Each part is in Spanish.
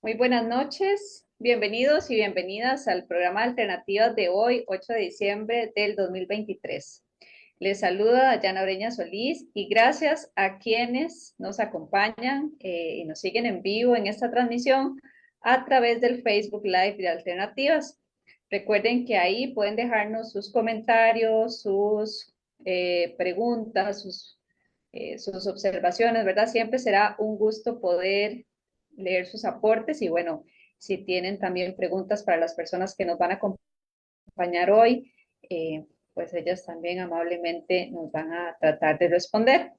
Muy buenas noches, bienvenidos y bienvenidas al programa de Alternativas de hoy, 8 de diciembre del 2023. Les saluda Dayana Oreña Solís y gracias a quienes nos acompañan y nos siguen en vivo en esta transmisión a través del Facebook Live de Alternativas. Recuerden que ahí pueden dejarnos sus comentarios, sus preguntas, sus observaciones, ¿verdad? Siempre será un gusto poder leer sus aportes y bueno, si tienen también preguntas para las personas que nos van a acompañar hoy, pues ellas también amablemente nos van a tratar de responder.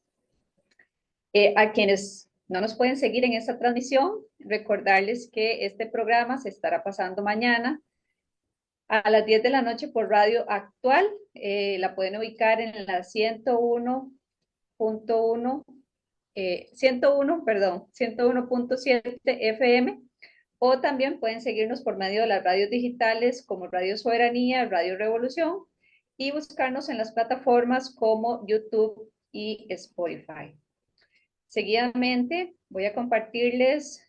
A quienes no nos pueden seguir en esta transmisión, recordarles que este programa se estará pasando mañana a las 10 de la noche por Radio Actual. La pueden ubicar en la 101.1 101, perdón, 101.7 FM, o también pueden seguirnos por medio de las radios digitales como Radio Soberanía, Radio Revolución, y buscarnos en las plataformas como YouTube y Spotify. Seguidamente voy a compartirles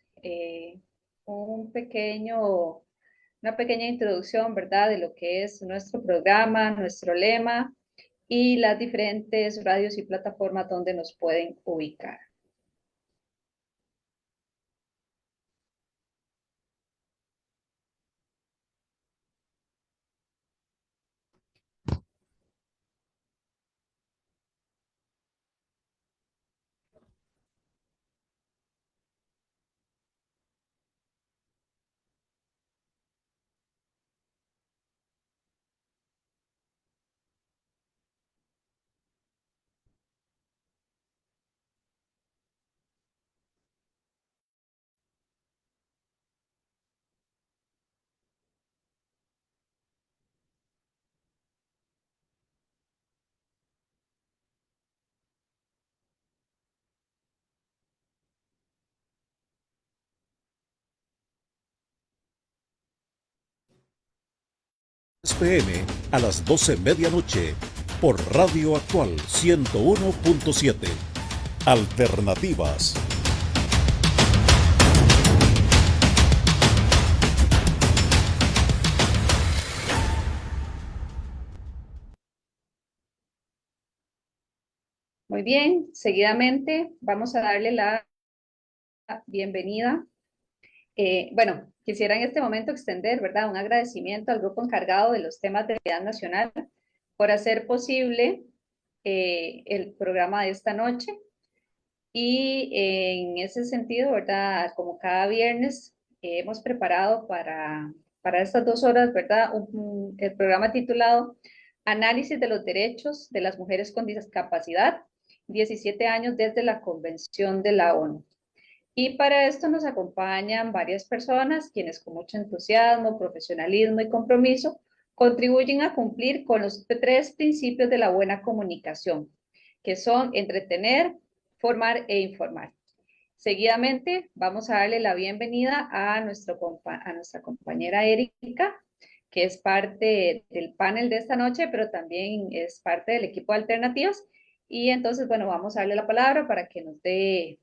un pequeño, una pequeña introducción, ¿verdad?, de lo que es nuestro programa, nuestro lema y las diferentes radios y plataformas donde nos pueden ubicar. PM a las 12 medianoche por Radio Actual 101.7. Alternativas. Muy bien, seguidamente vamos a darle la bienvenida. Bueno, quisiera en este momento extender, ¿verdad?, un agradecimiento al grupo encargado de los temas de seguridad nacional por hacer posible el programa de esta noche. Y en ese sentido, ¿verdad?, como cada viernes hemos preparado para estas 2 horas, ¿verdad?, el programa titulado Análisis de los Derechos de las Mujeres con Discapacidad, 17 años desde la Convención de la ONU. Y para esto nos acompañan varias personas quienes con mucho entusiasmo, profesionalismo y compromiso contribuyen a cumplir con los 3 principios de la buena comunicación, que son entretener, formar e informar. Seguidamente vamos a darle la bienvenida a nuestra compañera Erika, que es parte del panel de esta noche, pero también es parte del equipo de alternativas. Y entonces, bueno, vamos a darle la palabra para que nos dé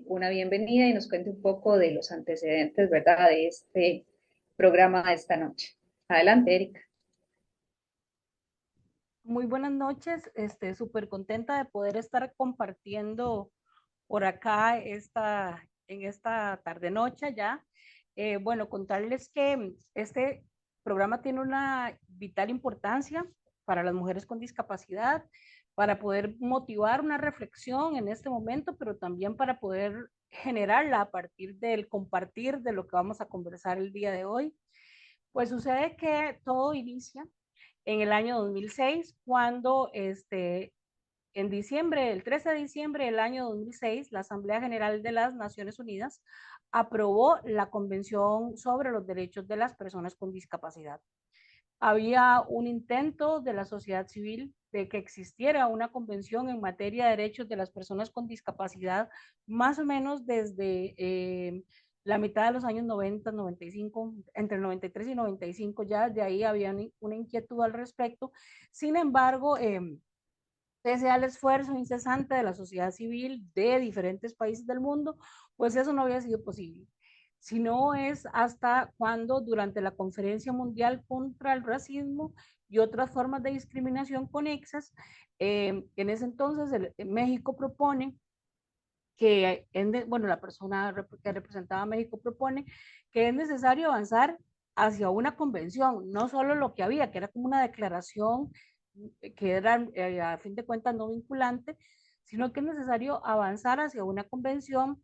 una bienvenida y nos cuente un poco de los antecedentes, ¿verdad?, de este programa de esta noche. Adelante, Erika. Muy buenas noches, súper contenta de poder estar compartiendo por acá en esta tarde-noche ya. Bueno, contarles que este programa tiene una vital importancia para las mujeres con discapacidad, para poder motivar una reflexión en este momento, pero también para poder generarla a partir del compartir de lo que vamos a conversar el día de hoy. Pues sucede que todo inicia en el año 2006, cuando en diciembre, el 13 de diciembre del año 2006, la Asamblea General de las Naciones Unidas aprobó la Convención sobre los Derechos de las Personas con Discapacidad. Había un intento de la sociedad civil de que existiera una convención en materia de derechos de las personas con discapacidad, más o menos desde la mitad de los años 90, 95, entre el 93 y 95, ya de ahí había una inquietud al respecto. Sin embargo, pese al esfuerzo incesante de la sociedad civil de diferentes países del mundo, pues eso no había sido posible. sino es hasta cuando durante la Conferencia Mundial contra el Racismo y otras formas de discriminación conexas, en ese entonces México propone que, bueno, la persona que representaba a México propone que es necesario avanzar hacia una convención, no solo lo que había, que era como una declaración que era a fin de cuentas no vinculante, sino que es necesario avanzar hacia una convención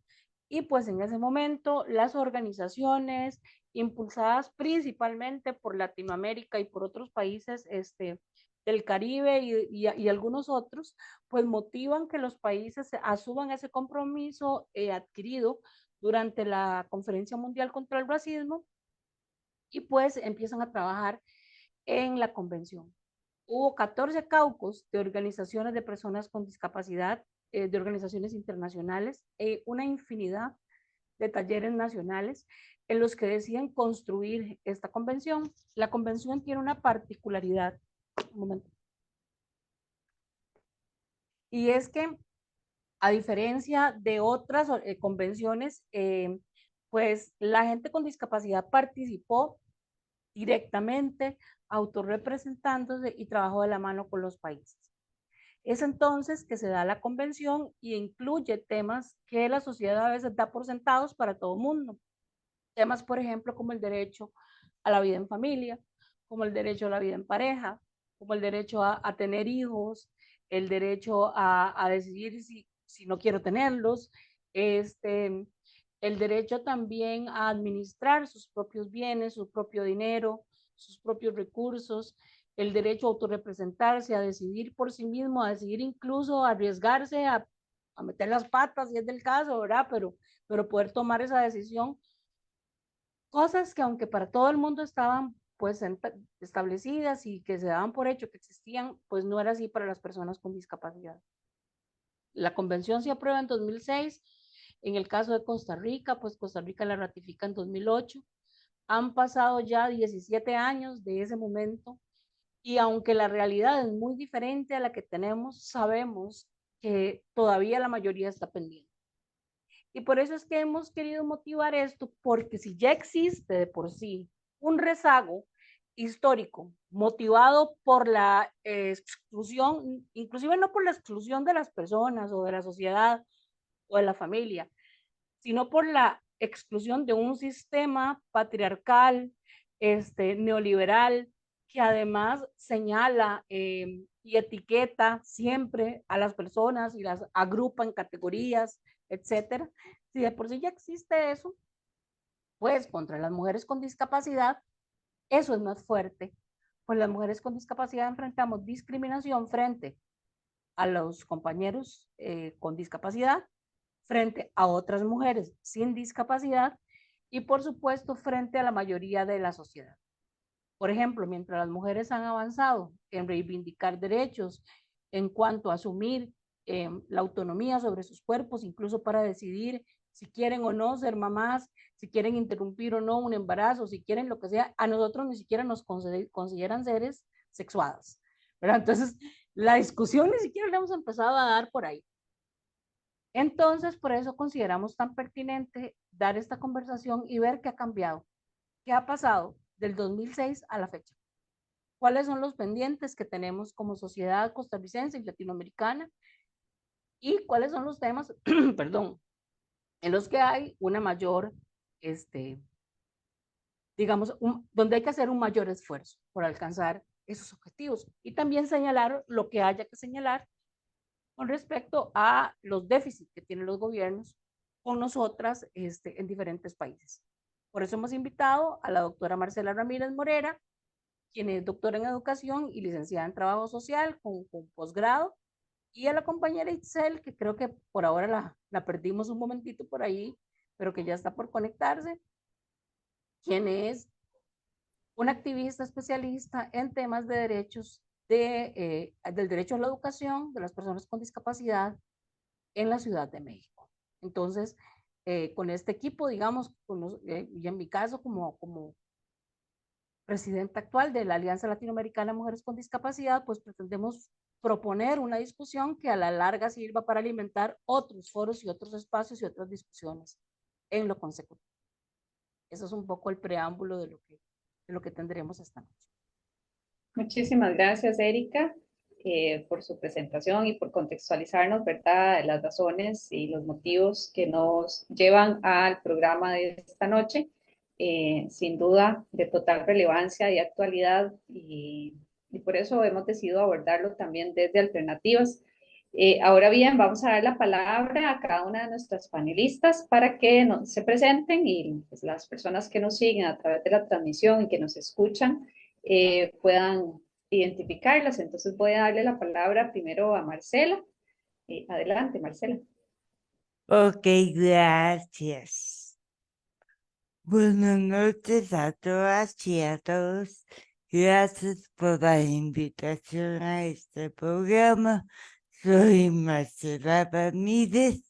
y pues en ese momento las organizaciones impulsadas principalmente por Latinoamérica y por otros países del Caribe y algunos otros, pues motivan que los países asuman ese compromiso adquirido durante la Conferencia Mundial contra el Racismo y pues empiezan a trabajar en la convención. Hubo 14 caucus de organizaciones de personas con discapacidad, de organizaciones internacionales, una infinidad de talleres nacionales en los que deciden construir esta convención. La convención tiene una particularidad, un momento, y es que a diferencia de otras convenciones, pues la gente con discapacidad participó directamente, autorrepresentándose y trabajó de la mano con los países. Es entonces que se da la convención y incluye temas que la sociedad a veces da por sentados para todo el mundo. Temas, por ejemplo, como el derecho a la vida en familia, como el derecho a la vida en pareja, como el derecho a tener hijos, el derecho a decidir si no quiero tenerlos, el derecho también a administrar sus propios bienes, su propio dinero, sus propios recursos, el derecho a autorrepresentarse, a decidir por sí mismo, a decidir incluso a arriesgarse a meter las patas si es del caso, ¿verdad? Pero poder tomar esa decisión. Cosas que aunque para todo el mundo estaban pues establecidas y que se daban por hecho que existían, pues no era así para las personas con discapacidad. La convención se aprueba en 2006. En el caso de Costa Rica, pues Costa Rica la ratifica en 2008. Han pasado ya 17 años de ese momento y aunque la realidad es muy diferente a la que tenemos, sabemos que todavía la mayoría está pendiente. Y por eso es que hemos querido motivar esto, porque si ya existe de por sí un rezago histórico motivado por la exclusión, inclusive no por la exclusión de las personas o de la sociedad o de la familia, sino por la exclusión de un sistema patriarcal, neoliberal, que además señala y etiqueta siempre a las personas y las agrupa en categorías, etcétera. Si de por sí ya existe eso, pues contra las mujeres con discapacidad, eso es más fuerte. Pues las mujeres con discapacidad enfrentamos discriminación frente a los compañeros con discapacidad, frente a otras mujeres sin discapacidad y por supuesto frente a la mayoría de la sociedad. Por ejemplo, mientras las mujeres han avanzado en reivindicar derechos en cuanto a asumir la autonomía sobre sus cuerpos, incluso para decidir si quieren o no ser mamás, si quieren interrumpir o no un embarazo, si quieren lo que sea, a nosotros ni siquiera nos consideran seres sexuadas, ¿verdad? Entonces, la discusión ni siquiera la hemos empezado a dar por ahí. Entonces, por eso consideramos tan pertinente dar esta conversación y ver qué ha cambiado, qué ha pasado del 2006 a la fecha. ¿Cuáles son los pendientes que tenemos como sociedad costarricense y latinoamericana? ¿Y cuáles son los temas, perdón, en los que hay una mayor, digamos, donde hay que hacer un mayor esfuerzo por alcanzar esos objetivos? Y también señalar lo que haya que señalar con respecto a los déficits que tienen los gobiernos con nosotras en diferentes países. Por eso hemos invitado a la doctora Marcela Ramírez Morera, quien es doctora en educación y licenciada en trabajo social con posgrado, y a la compañera Itzel, que creo que por ahora la perdimos un momentito por ahí, pero que ya está por conectarse, quien es una activista especialista en temas de derechos, del derecho a la educación de las personas con discapacidad en la Ciudad de México. Entonces, con este equipo, digamos, y en mi caso como presidenta actual de la Alianza Latinoamericana de Mujeres con Discapacidad, pues pretendemos proponer una discusión que a la larga sirva para alimentar otros foros y otros espacios y otras discusiones en lo consecutivo. Eso es un poco el preámbulo de lo que tendremos esta noche. Muchísimas gracias, Erika, por su presentación y por contextualizarnos, ¿verdad?, las razones y los motivos que nos llevan al programa de esta noche. Sin duda, de total relevancia y actualidad, y por eso hemos decidido abordarlo también desde alternativas. Ahora bien, vamos a dar la palabra a cada una de nuestras panelistas para que se presenten y pues, las personas que nos siguen a través de la transmisión y que nos escuchan puedan identificarlas. Entonces voy a darle la palabra primero a Marcela. Adelante, Marcela. Ok, gracias. Buenas noches a todas y a todos. Gracias por la invitación a este programa. Soy Marcela Ramírez,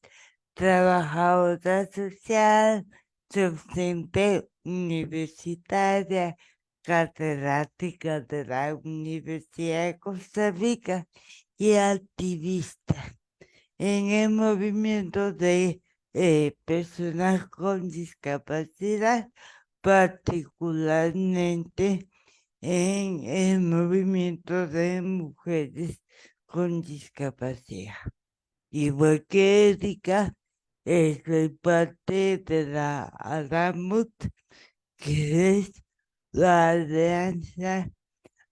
trabajadora social, docente universitaria, catedrática de la Universidad de Costa Rica y activista en el movimiento de personas con discapacidad, particularmente en el movimiento de mujeres con discapacidad. Igual que Erika, soy parte de la ALAMUT, que es la Alianza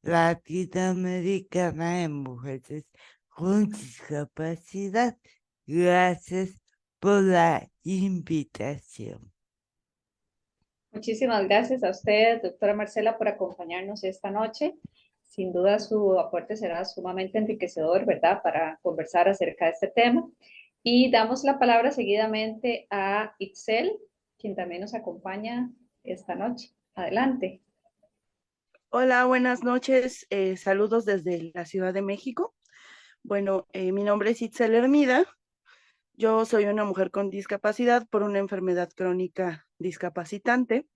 Latinoamericana de Mujeres con Discapacidad. Gracias por la invitación. Muchísimas gracias a usted, doctora Marcela, por acompañarnos esta noche. Sin duda su aporte será sumamente enriquecedor, ¿verdad?, para conversar acerca de este tema. Y damos la palabra seguidamente a Itzel, quien también nos acompaña esta noche. Adelante. Hola, buenas noches. Saludos desde la Ciudad de México. Bueno, mi nombre es Itzel Hermida. Yo soy una mujer con discapacidad por una enfermedad crónica discapacitante.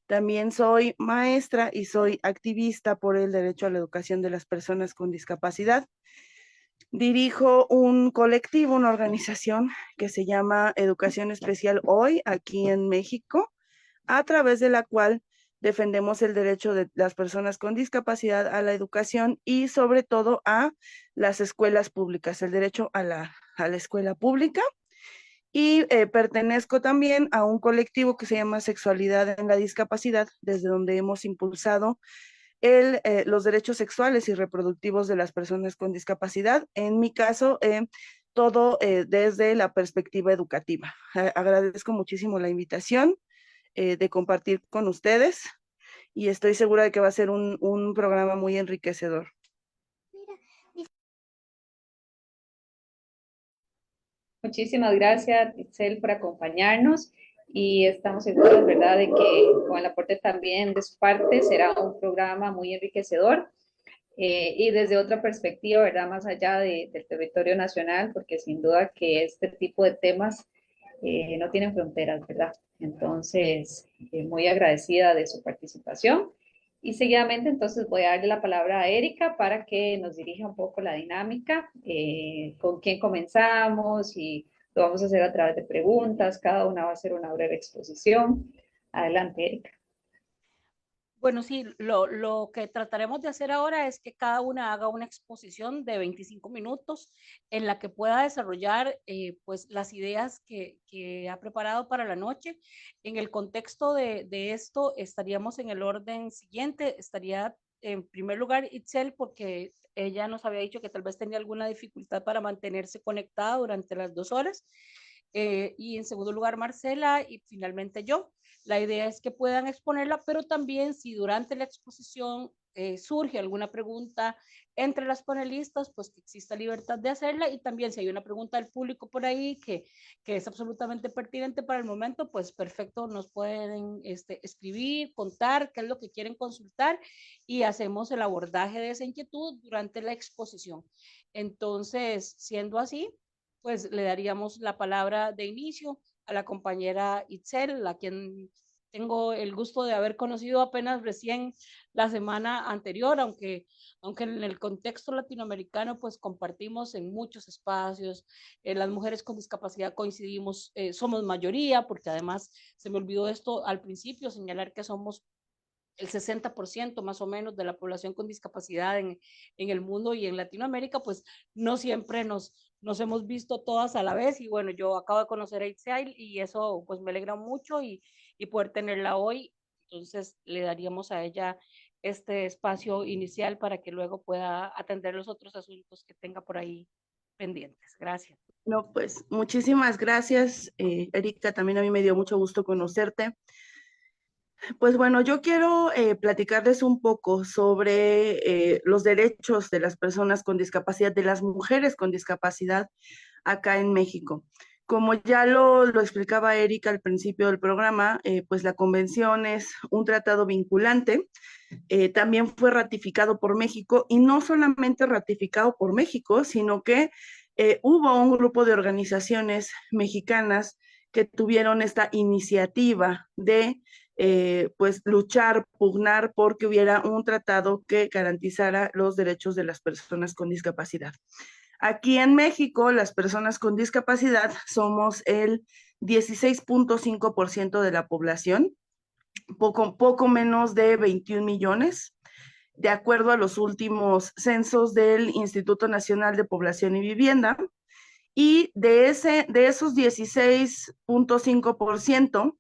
También soy maestra y soy activista por el derecho a la educación de las personas con discapacidad. Dirijo un colectivo, una organización que se llama Educación Especial Hoy, aquí en México, a través de la cual defendemos el derecho de las personas con discapacidad a la educación y sobre todo a las escuelas públicas, el derecho a la escuela pública. Y pertenezco también a un colectivo que se llama Sexualidad en la Discapacidad, desde donde hemos impulsado los derechos sexuales y reproductivos de las personas con discapacidad. En mi caso, todo desde la perspectiva educativa. Agradezco muchísimo la invitación de compartir con ustedes y estoy segura de que va a ser un programa muy enriquecedor. Muchísimas gracias, Itzel, por acompañarnos y estamos seguros, ¿verdad?, de que con el aporte también de su parte será un programa muy enriquecedor y desde otra perspectiva, ¿verdad?, más allá del territorio nacional, porque sin duda que este tipo de temas no tienen fronteras, ¿verdad? Entonces, muy agradecida de su participación. Y seguidamente, entonces, voy a darle la palabra a Erika para que nos dirija un poco la dinámica, con quién comenzamos y lo vamos a hacer a través de preguntas, cada una va a hacer una breve exposición. Adelante, Erika. Bueno, sí, lo que trataremos de hacer ahora es que cada una haga una exposición de 25 minutos en la que pueda desarrollar pues las ideas que ha preparado para la noche. En el contexto de esto estaríamos en el orden siguiente, estaría en primer lugar Itzel porque ella nos había dicho que tal vez tenía alguna dificultad para mantenerse conectada durante las 2 horas. Y en segundo lugar Marcela y finalmente yo. La idea es que puedan exponerla, pero también si durante la exposición surge alguna pregunta entre las panelistas, pues que exista libertad de hacerla y también si hay una pregunta del público por ahí que es absolutamente pertinente para el momento, pues perfecto, nos pueden escribir, contar qué es lo que quieren consultar y hacemos el abordaje de esa inquietud durante la exposición. Entonces, siendo así, pues le daríamos la palabra de inicio a la compañera Itzel, a quien tengo el gusto de haber conocido apenas recién la semana anterior, aunque en el contexto latinoamericano pues compartimos en muchos espacios, las mujeres con discapacidad coincidimos, somos mayoría, porque además se me olvidó esto al principio, señalar que somos el 60% más o menos de la población con discapacidad en el mundo, y en Latinoamérica, pues no siempre nos hemos visto todas a la vez. Y bueno, yo acabo de conocer a Itziel y eso pues me alegra mucho, y poder tenerla hoy. Entonces le daríamos a ella este espacio inicial para que luego pueda atender los otros asuntos que tenga por ahí pendientes. Gracias. No, pues muchísimas gracias, Erika. También a mí me dio mucho gusto conocerte. Pues bueno, yo quiero platicarles un poco sobre los derechos de las personas con discapacidad, de las mujeres con discapacidad acá en México. Como ya lo explicaba Erika al principio del programa, pues la convención es un tratado vinculante, también fue ratificado por México, y no solamente ratificado por México, sino que hubo un grupo de organizaciones mexicanas que tuvieron esta iniciativa de pues luchar, pugnar porque hubiera un tratado que garantizara los derechos de las personas con discapacidad. Aquí en México, las personas con discapacidad somos el 16.5% de la población, poco menos de 21 millones, de acuerdo a los últimos censos del Instituto Nacional de Población y Vivienda. Y de esos 16.5%,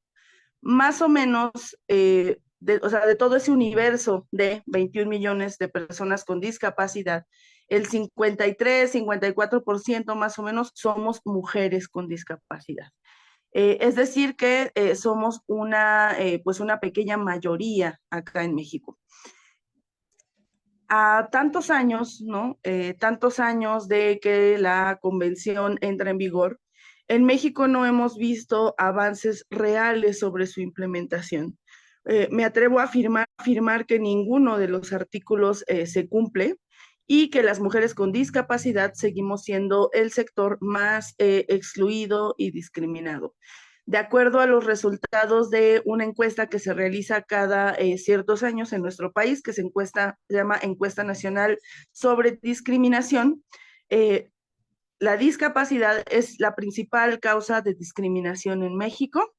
más o menos, o sea, de todo ese universo de 21 millones de personas con discapacidad, el 53-54% más o menos somos mujeres con discapacidad. Es decir, que somos pues una pequeña mayoría acá en México. A tantos años, ¿no? Tantos años de que la convención entra en vigor, en México no hemos visto avances reales sobre su implementación. Me atrevo a afirmar que ninguno de los artículos se cumple, y que las mujeres con discapacidad seguimos siendo el sector más excluido y discriminado. De acuerdo a los resultados de una encuesta que se realiza cada ciertos años en nuestro país, que se llama Encuesta Nacional sobre Discriminación, la discapacidad es la principal causa de discriminación en México.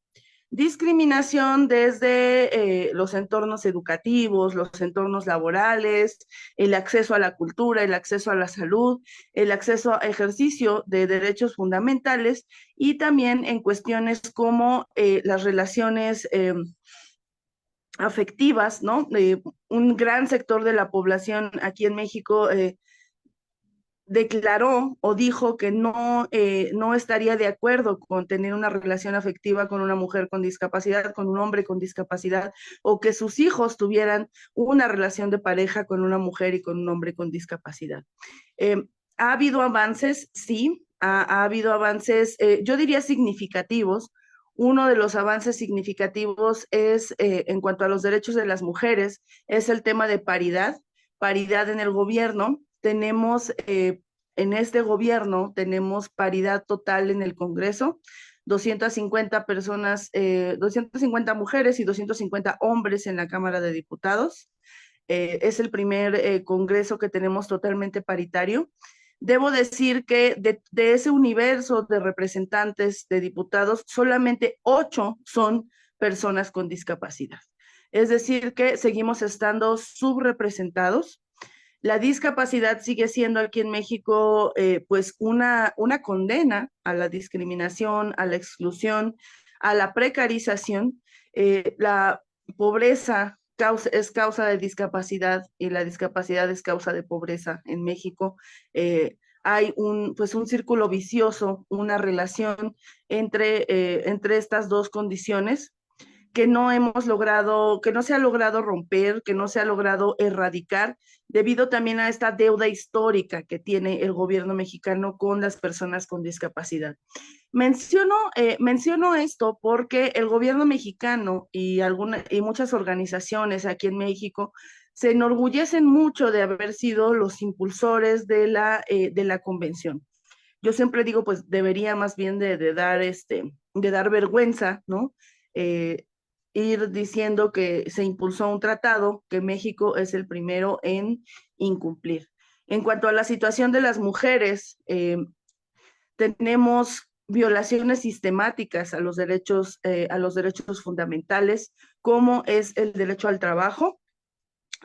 Discriminación desde los entornos educativos, los entornos laborales, el acceso a la cultura, el acceso a la salud, el acceso a ejercicio de derechos fundamentales, y también en cuestiones como las relaciones afectivas, ¿no? Un gran sector de la población aquí en México declaró o dijo que no estaría de acuerdo con tener una relación afectiva con una mujer con discapacidad, con un hombre con discapacidad, o que sus hijos tuvieran una relación de pareja con una mujer y con un hombre con discapacidad. ¿Ha habido avances? Sí, ha habido avances, yo diría significativos. Uno de los avances significativos es, en cuanto a los derechos de las mujeres, es el tema de paridad en el gobierno. Tenemos, en este gobierno, tenemos paridad total en el Congreso, 250 personas, 250 mujeres y 250 hombres en la Cámara de Diputados. Es el primer Congreso que tenemos totalmente paritario. Debo decir que de ese universo de representantes, de diputados, solamente 8 son personas con discapacidad. Es decir, que seguimos estando subrepresentados. La discapacidad sigue siendo aquí en México pues una condena a la discriminación, a la exclusión, a la precarización. La pobreza es causa de discapacidad, y la discapacidad es causa de pobreza en México. Hay pues un círculo vicioso, una relación entre estas dos condiciones que no hemos logrado, que no se ha logrado romper, que no se ha logrado erradicar, debido también a esta deuda histórica que tiene el gobierno mexicano con las personas con discapacidad. Menciono esto porque el gobierno mexicano y muchas organizaciones aquí en México se enorgullecen mucho de haber sido los impulsores de la convención. Yo siempre digo, pues debería más bien de dar vergüenza, ¿no? ir diciendo que se impulsó un tratado que México es el primero en incumplir. En cuanto a la situación de las mujeres, tenemos violaciones sistemáticas a los derechos fundamentales, como es el derecho al trabajo.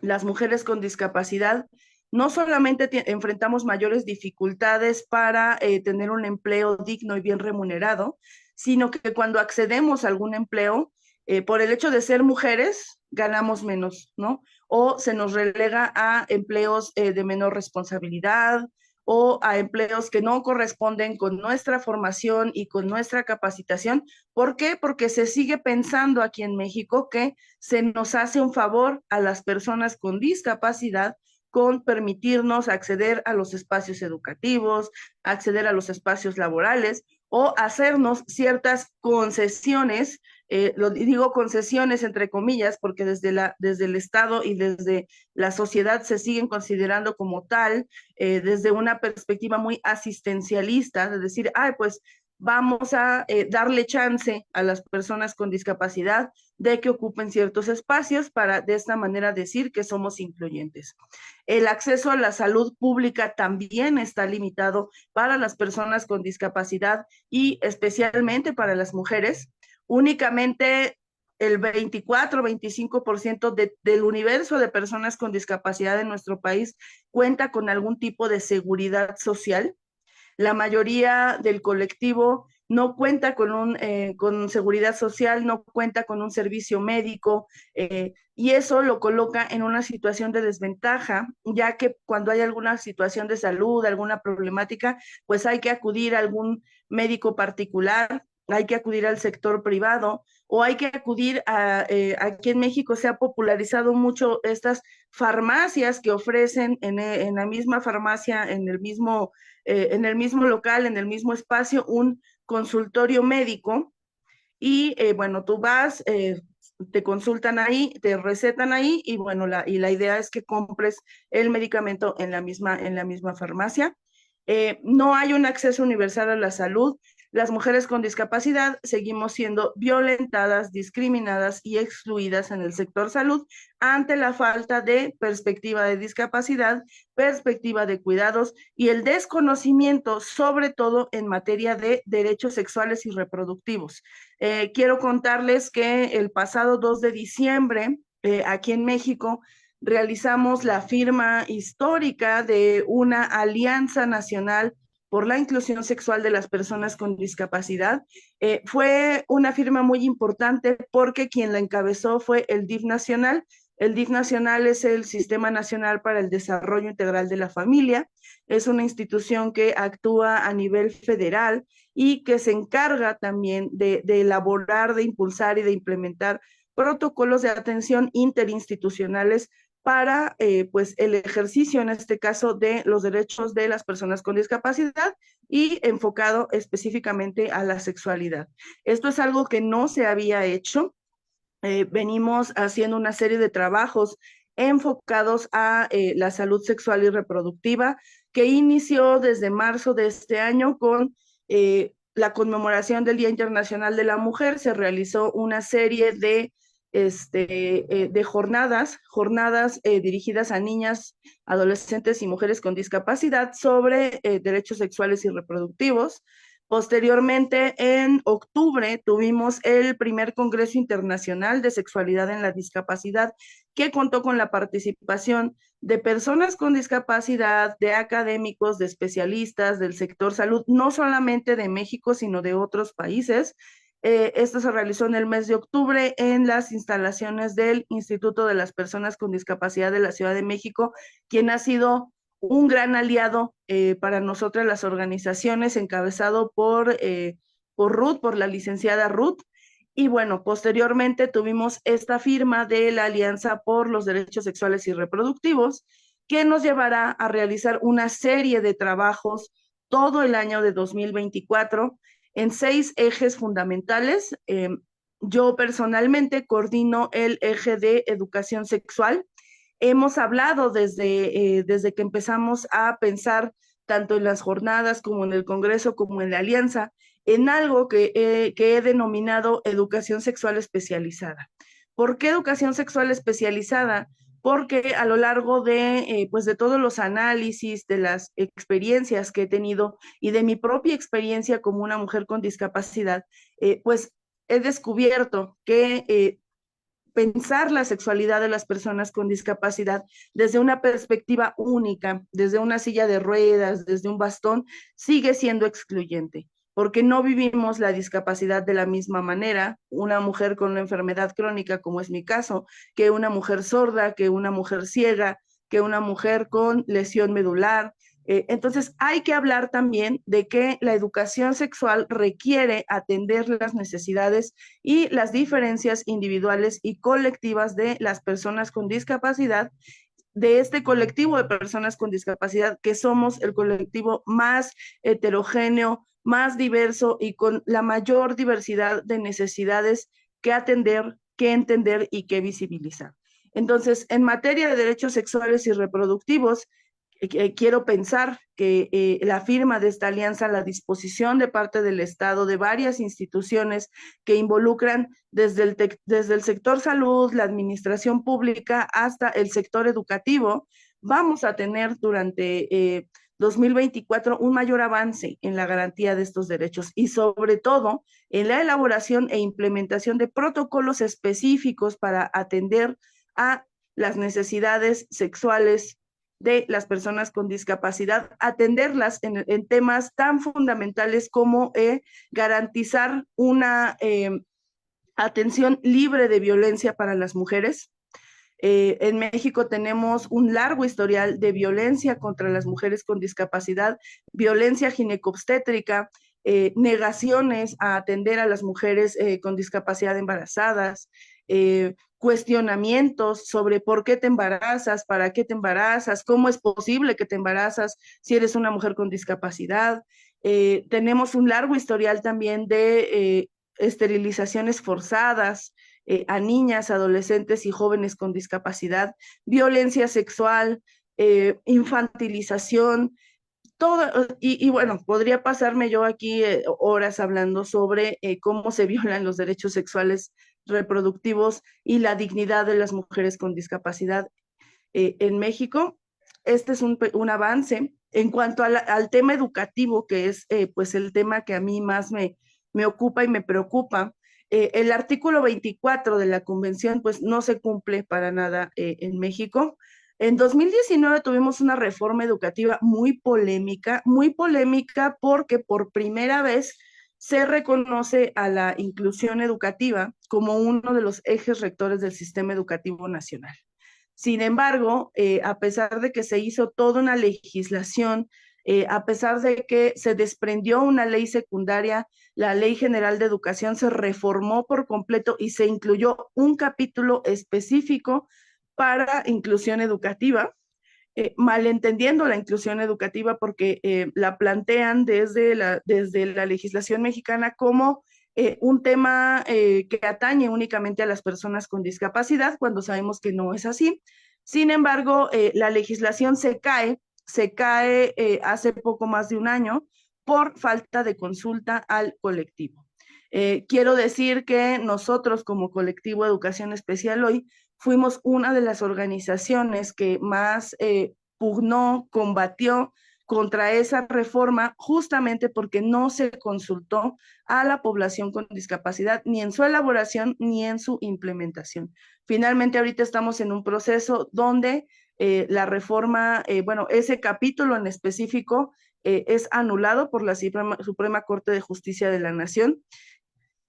Las mujeres con discapacidad no solamente enfrentamos mayores dificultades para tener un empleo digno y bien remunerado, sino que cuando accedemos a algún empleo, por el hecho de ser mujeres, ganamos menos, ¿no? O se nos relega a empleos de menor responsabilidad o a empleos que no corresponden con nuestra formación y con nuestra capacitación. ¿Por qué? Porque se sigue pensando aquí en México que se nos hace un favor a las personas con discapacidad con permitirnos acceder a los espacios educativos, acceder a los espacios laborales o hacernos ciertas concesiones, lo digo concesiones entre comillas, porque desde el Estado y desde la sociedad se siguen considerando como tal, desde una perspectiva muy asistencialista, de decir, pues vamos a darle chance a las personas con discapacidad de que ocupen ciertos espacios para de esta manera decir que somos incluyentes. El acceso a la salud pública también está limitado para las personas con discapacidad y especialmente para las mujeres. Únicamente el 24-25% del universo de personas con discapacidad en nuestro país cuenta con algún tipo de seguridad social. La mayoría del colectivo no cuenta con seguridad social, no cuenta con un servicio médico, y eso lo coloca en una situación de desventaja, ya que cuando hay alguna situación de salud, alguna problemática, pues hay que acudir a algún médico particular, hay que acudir al sector privado o hay que acudir aquí en México se ha popularizado mucho estas farmacias que ofrecen en la misma farmacia, en el mismo local, en el mismo espacio, un consultorio médico y bueno, tú vas, te consultan ahí, te recetan ahí y bueno, la idea es que compres el medicamento en la misma farmacia. No hay un acceso universal a la salud. Las mujeres con discapacidad seguimos siendo violentadas, discriminadas y excluidas en el sector salud ante la falta de perspectiva de discapacidad, perspectiva de cuidados y el desconocimiento, sobre todo en materia de derechos sexuales y reproductivos. Quiero contarles que el pasado 2 de diciembre, aquí en México, realizamos la firma histórica de una alianza nacional por la inclusión sexual de las personas con discapacidad. Fue una firma muy importante porque quien la encabezó fue el DIF nacional. El DIF nacional es el Sistema Nacional para el Desarrollo Integral de la Familia. Es una institución que actúa a nivel federal y que se encarga también de elaborar, de impulsar y de implementar protocolos de atención interinstitucionales para pues el ejercicio, en este caso, de los derechos de las personas con discapacidad y enfocado específicamente a la sexualidad. Esto es algo que no se había hecho. Venimos haciendo una serie de trabajos enfocados a la salud sexual y reproductiva, que inició desde marzo de este año con la conmemoración del Día Internacional de la Mujer. Se realizó una serie de jornadas dirigidas a niñas, adolescentes y mujeres con discapacidad sobre derechos sexuales y reproductivos. Posteriormente, en octubre, tuvimos el primer Congreso Internacional de Sexualidad en la Discapacidad, que contó con la participación de personas con discapacidad, de académicos, de especialistas del sector salud, no solamente de México, sino de otros países. Esto se realizó en el mes de octubre en las instalaciones del Instituto de las Personas con Discapacidad de la Ciudad de México, quien ha sido un gran aliado para nosotras las organizaciones, encabezado por Ruth, por la licenciada Ruth. Y bueno, posteriormente tuvimos esta firma de la Alianza por los Derechos Sexuales y Reproductivos, que nos llevará a realizar una serie de trabajos todo el año de 2024 en 6 ejes fundamentales. Yo personalmente coordino el eje de educación sexual. Hemos hablado desde que empezamos a pensar tanto en las jornadas como en el Congreso, como en la Alianza, en algo que he denominado educación sexual especializada. ¿Por qué educación sexual especializada? Porque a lo largo pues de todos los análisis, de las experiencias que he tenido y de mi propia experiencia como una mujer con discapacidad, pues he descubierto que pensar la sexualidad de las personas con discapacidad desde una perspectiva única, desde una silla de ruedas, desde un bastón, sigue siendo excluyente, porque no vivimos la discapacidad de la misma manera, una mujer con una enfermedad crónica, como es mi caso, que una mujer sorda, que una mujer ciega, que una mujer con lesión medular. Entonces, hay que hablar también de que la educación sexual requiere atender las necesidades y las diferencias individuales y colectivas de las personas con discapacidad, de este colectivo de personas con discapacidad, que somos el colectivo más heterogéneo, más diverso y con la mayor diversidad de necesidades que atender, que entender y que visibilizar. Entonces, en materia de derechos sexuales y reproductivos, quiero pensar que la firma de esta alianza, la disposición de parte del Estado, de varias instituciones que involucran desde el sector salud, la administración pública, hasta el sector educativo, vamos a tener durante 2024 un mayor avance en la garantía de estos derechos y sobre todo en la elaboración e implementación de protocolos específicos para atender a las necesidades sexuales de las personas con discapacidad, atenderlas en temas tan fundamentales como garantizar una atención libre de violencia para las mujeres. En México tenemos un largo historial de violencia contra las mujeres con discapacidad, violencia ginecobstétrica, negaciones a atender a las mujeres con discapacidad embarazadas, cuestionamientos sobre por qué te embarazas, para qué te embarazas, cómo es posible que te embarazas si eres una mujer con discapacidad. Tenemos un largo historial también de esterilizaciones forzadas a niñas, adolescentes y jóvenes con discapacidad, violencia sexual, infantilización, todo, y bueno, podría pasarme yo aquí horas hablando sobre cómo se violan los derechos sexuales reproductivos y la dignidad de las mujeres con discapacidad en México. Este es un avance. En cuanto al tema educativo, que es pues el tema que a mí más me ocupa y me preocupa, el artículo 24 de la convención pues no se cumple para nada en México. En 2019 tuvimos una reforma educativa muy polémica porque por primera vez se reconoce a la inclusión educativa como uno de los ejes rectores del sistema educativo nacional. Sin embargo, a pesar de que se hizo toda una legislación, a pesar de que se desprendió una ley secundaria, la Ley General de Educación se reformó por completo y se incluyó un capítulo específico para inclusión educativa, malentendiendo la inclusión educativa porque la plantean desde la legislación mexicana como un tema que atañe únicamente a las personas con discapacidad, cuando sabemos que no es así. Sin embargo, la legislación se cae hace poco más de un año por falta de consulta al colectivo. Quiero decir que nosotros como colectivo Educación Especial Hoy fuimos una de las organizaciones que más pugnó, combatió contra esa reforma justamente porque no se consultó a la población con discapacidad ni en su elaboración ni en su implementación. Finalmente ahorita estamos en un proceso donde la reforma, bueno, ese capítulo en específico es anulado por la Suprema Corte de Justicia de la Nación.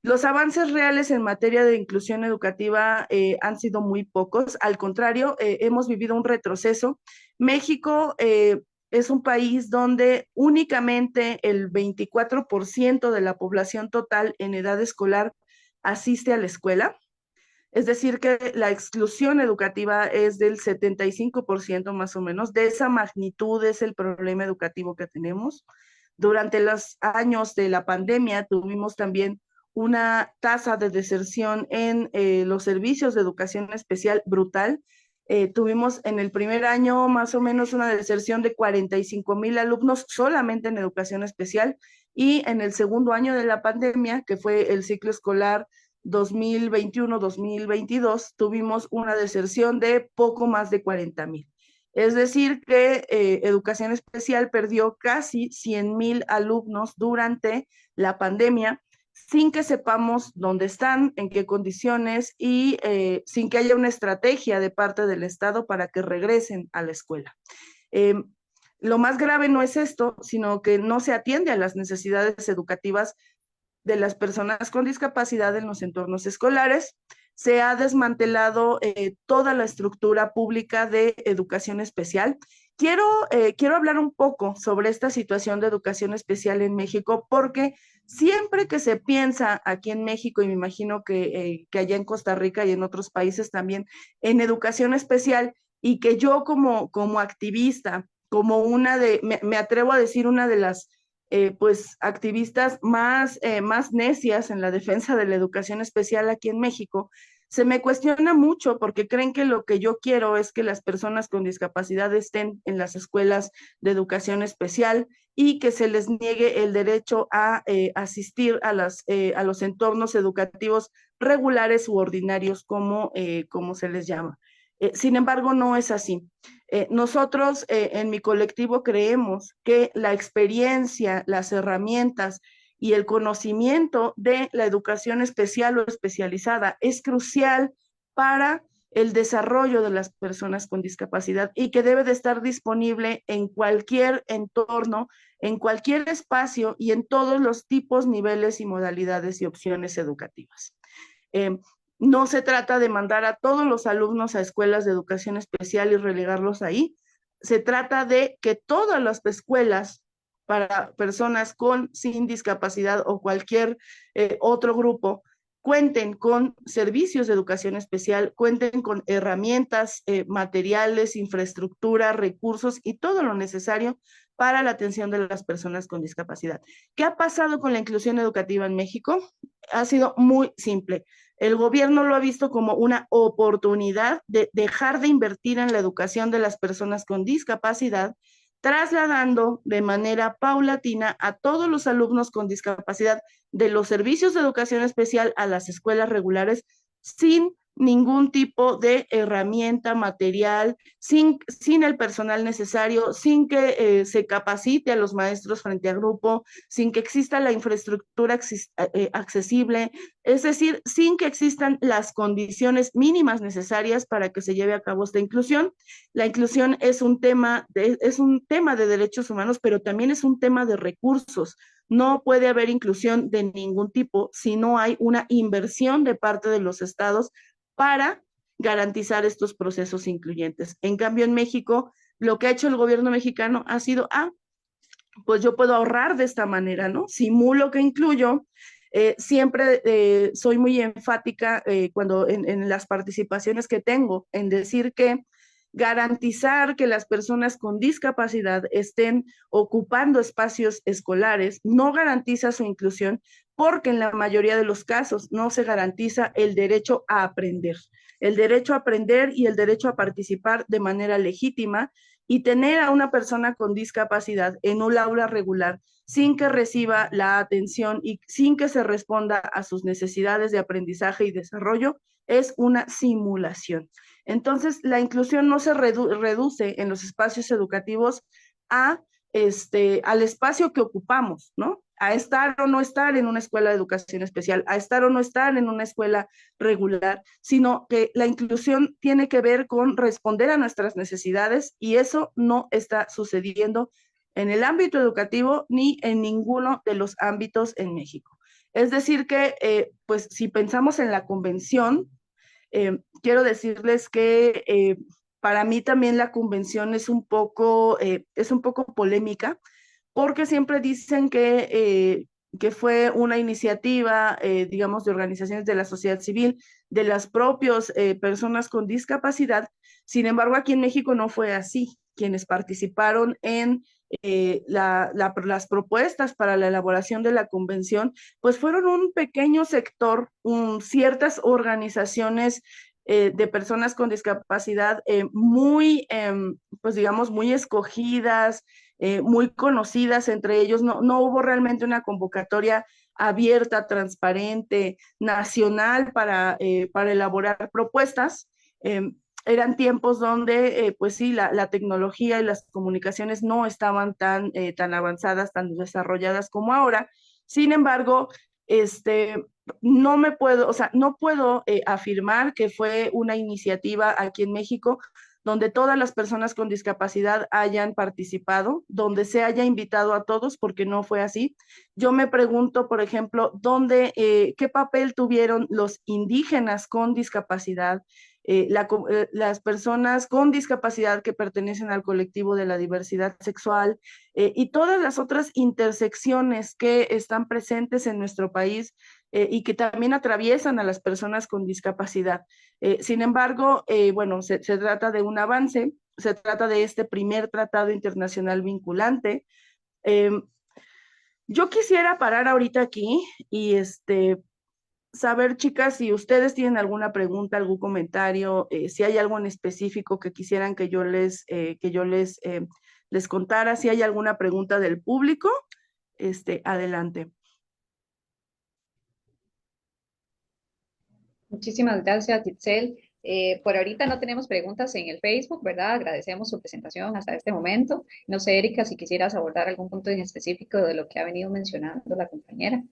Los avances reales en materia de inclusión educativa han sido muy pocos. Al contrario, hemos vivido un retroceso. México es un país donde únicamente el 24% de la población total en edad escolar asiste a la escuela. Es decir, que la exclusión educativa es del 75% más o menos. De esa magnitud es el problema educativo que tenemos. Durante los años de la pandemia tuvimos también una tasa de deserción en los servicios de educación especial brutal. Tuvimos en el primer año más o menos una deserción de 45,000 alumnos solamente en educación especial, y en el segundo año de la pandemia, que fue el ciclo escolar 2021-2022, tuvimos una deserción de poco más de 40,000. Es decir, que educación especial perdió casi 100,000 alumnos durante la pandemia, sin que sepamos dónde están, en qué condiciones, y sin que haya una estrategia de parte del Estado para que regresen a la escuela. Lo más grave no es esto, sino que no se atiende a las necesidades educativas de las personas con discapacidad en los entornos escolares. Se ha desmantelado toda la estructura pública de educación especial. Quiero hablar un poco sobre esta situación de educación especial en México, porque siempre que se piensa aquí en México, y me imagino que allá en Costa Rica y en otros países también, en educación especial, y que yo como activista, como me atrevo a decir una de las pues activistas más necias en la defensa de la educación especial aquí en México, se me cuestiona mucho porque creen que lo que yo quiero es que las personas con discapacidad estén en las escuelas de educación especial y que se les niegue el derecho a asistir a los entornos educativos regulares u ordinarios, como se les llama. Sin embargo, no es así. Nosotros en mi colectivo creemos que la experiencia, las herramientas y el conocimiento de la educación especial o especializada es crucial para el desarrollo de las personas con discapacidad, y que debe de estar disponible en cualquier entorno, en cualquier espacio y en todos los tipos, niveles y modalidades y opciones educativas. No se trata de mandar a todos los alumnos a escuelas de educación especial y relegarlos ahí. Se trata de que todas las escuelas para personas sin discapacidad o cualquier otro grupo cuenten con servicios de educación especial, cuenten con herramientas, materiales, infraestructura, recursos y todo lo necesario para la atención de las personas con discapacidad. ¿Qué ha pasado con la inclusión educativa en México? Ha sido muy simple. El gobierno lo ha visto como una oportunidad de dejar de invertir en la educación de las personas con discapacidad, trasladando de manera paulatina a todos los alumnos con discapacidad de los servicios de educación especial a las escuelas regulares, sin ningún tipo de herramienta, material, sin el personal necesario, sin que se capacite a los maestros frente a grupo, sin que exista la infraestructura accesible, es decir, sin que existan las condiciones mínimas necesarias para que se lleve a cabo esta inclusión. La inclusión es un tema de derechos humanos, pero también es un tema de recursos. No puede haber inclusión de ningún tipo si no hay una inversión de parte de los estados para garantizar estos procesos incluyentes. En cambio, en México, lo que ha hecho el gobierno mexicano ha sido, pues yo puedo ahorrar de esta manera, ¿no? Simulo que incluyo. Siempre soy muy enfática cuando en las participaciones que tengo en decir que garantizar que las personas con discapacidad estén ocupando espacios escolares no garantiza su inclusión, porque en la mayoría de los casos no se garantiza el derecho a aprender y el derecho a participar de manera legítima, y tener a una persona con discapacidad en un aula regular sin que reciba la atención y sin que se responda a sus necesidades de aprendizaje y desarrollo es una simulación. Entonces, la inclusión no se reduce en los espacios educativos al espacio que ocupamos, ¿no? A estar o no estar en una escuela de educación especial, a estar o no estar en una escuela regular, sino que la inclusión tiene que ver con responder a nuestras necesidades, y eso no está sucediendo en el ámbito educativo ni en ninguno de los ámbitos en México. Es decir que, pues, si pensamos en la convención, quiero decirles que para mí también la convención es un poco polémica, porque siempre dicen que fue una iniciativa, digamos, de organizaciones de la sociedad civil, de las propias personas con discapacidad. Sin embargo, aquí en México no fue así. Quienes participaron en las propuestas para la elaboración de la convención, pues fueron un pequeño sector, ciertas organizaciones de personas con discapacidad muy, pues digamos, muy escogidas, muy conocidas entre ellos. No hubo realmente una convocatoria abierta, transparente, nacional para elaborar propuestas. Eran tiempos donde, pues sí, la tecnología y las comunicaciones no estaban tan avanzadas, tan desarrolladas como ahora. Sin embargo, no me puedo, o sea, no puedo afirmar que fue una iniciativa aquí en México donde todas las personas con discapacidad hayan participado, donde se haya invitado a todos, porque no fue así. Yo me pregunto, por ejemplo, qué papel tuvieron los indígenas con discapacidad, las personas con discapacidad que pertenecen al colectivo de la diversidad sexual, y todas las otras intersecciones que están presentes en nuestro país, y que también atraviesan a las personas con discapacidad. Sin embargo, bueno, se trata de un avance, se trata de este primer tratado internacional vinculante. Eh, yo quisiera parar ahorita aquí y saber, chicas, si ustedes tienen alguna pregunta, algún comentario, si hay algo en específico que quisieran les contara, si hay alguna pregunta del público, adelante. Muchísimas gracias, Itzel. Por ahorita no tenemos preguntas en el Facebook, ¿verdad? Agradecemos su presentación hasta este momento. No sé, Erika, si quisieras abordar algún punto en específico de lo que ha venido mencionando la compañera.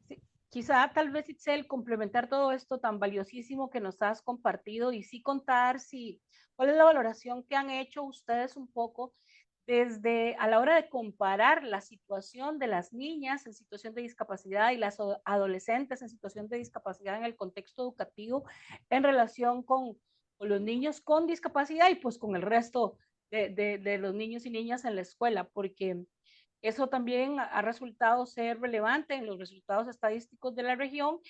Sí, quizá tal vez, Itzel, complementar todo esto tan valiosísimo que nos has compartido y sí contar cuál es la valoración que han hecho ustedes un poco desde a la hora de comparar la situación de las niñas en situación de discapacidad y las adolescentes en situación de discapacidad en el contexto educativo en relación con los niños con discapacidad y pues con el resto de los niños y niñas en la escuela, porque eso también ha resultado ser relevante en los resultados estadísticos de la región,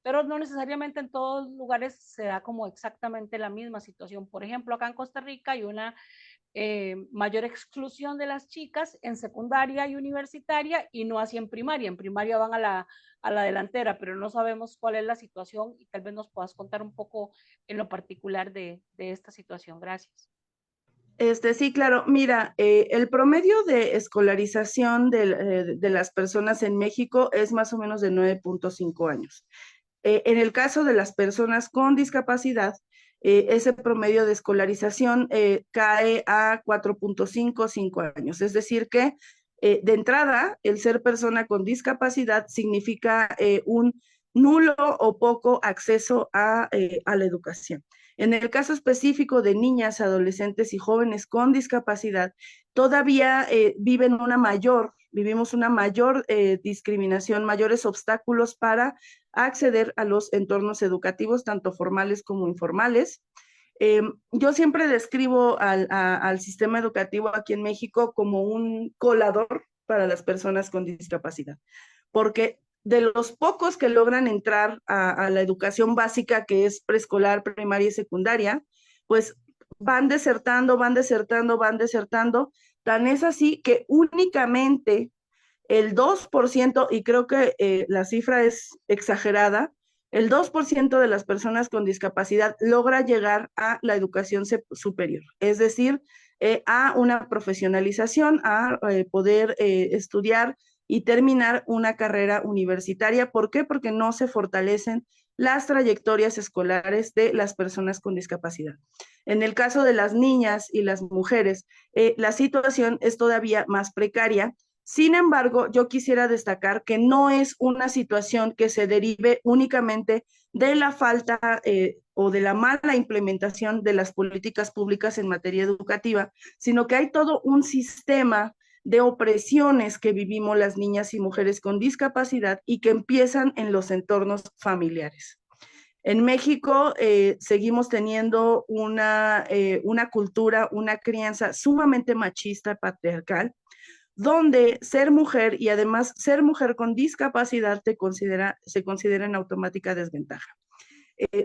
pero no necesariamente en todos los lugares se da como exactamente la misma situación. Por ejemplo, acá en Costa Rica hay una mayor exclusión de las chicas en secundaria y universitaria y no así en primaria. En primaria van a la delantera, pero no sabemos cuál es la situación y tal vez nos puedas contar un poco en lo particular de esta situación. Gracias. Sí, claro. Mira, el promedio de escolarización de las personas en México es más o menos de 9.5 años. En el caso de las personas con discapacidad, ese promedio de escolarización cae a 4.5, 5 años. Es decir, que de entrada, el ser persona con discapacidad significa un nulo o poco acceso a la educación. En el caso específico de niñas, adolescentes y jóvenes con discapacidad, todavía vivimos una mayor discriminación, mayores obstáculos para acceder a los entornos educativos, tanto formales como informales. Yo siempre describo al sistema educativo aquí en México como un colador para las personas con discapacidad, porque de los pocos que logran entrar a la educación básica, que es preescolar, primaria y secundaria, pues van desertando, van desertando, van desertando. Tan es así que únicamente el 2%, y creo que la cifra es exagerada, el 2% de las personas con discapacidad logra llegar a la educación superior, es decir, a una profesionalización, a poder estudiar y terminar una carrera universitaria. ¿Por qué? Porque no se fortalecen las trayectorias escolares de las personas con discapacidad. En el caso de las niñas y las mujeres, la situación es todavía más precaria. Sin embargo, yo quisiera destacar que no es una situación que se derive únicamente de la falta o de la mala implementación de las políticas públicas en materia educativa, sino que hay todo un sistema de opresiones que vivimos las niñas y mujeres con discapacidad y que empiezan en los entornos familiares. En México seguimos teniendo una cultura, una crianza sumamente machista, patriarcal, donde ser mujer y además ser mujer con discapacidad se considera en automática desventaja.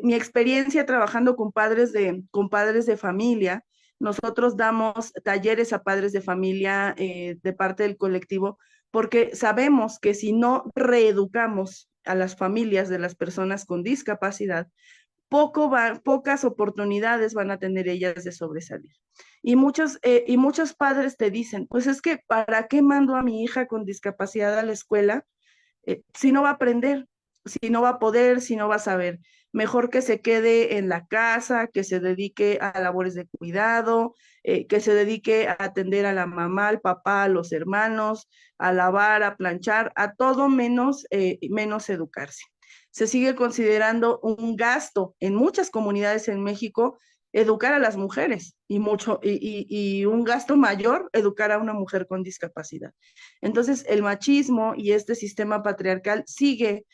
Mi experiencia trabajando con padres de familia, nosotros damos talleres a padres de familia de parte del colectivo, porque sabemos que si no reeducamos a las familias de las personas con discapacidad, pocas oportunidades van a tener ellas de sobresalir. Y muchos padres te dicen, pues es que ¿para qué mando a mi hija con discapacidad a la escuela si no va a aprender, si no va a poder, si no va a saber? Mejor que se quede en la casa, que se dedique a labores de cuidado, que se dedique a atender a la mamá, al papá, a los hermanos, a lavar, a planchar, a todo menos educarse. Se sigue considerando un gasto en muchas comunidades en México educar a las mujeres y un gasto mayor educar a una mujer con discapacidad. Entonces, el machismo y este sistema patriarcal sigue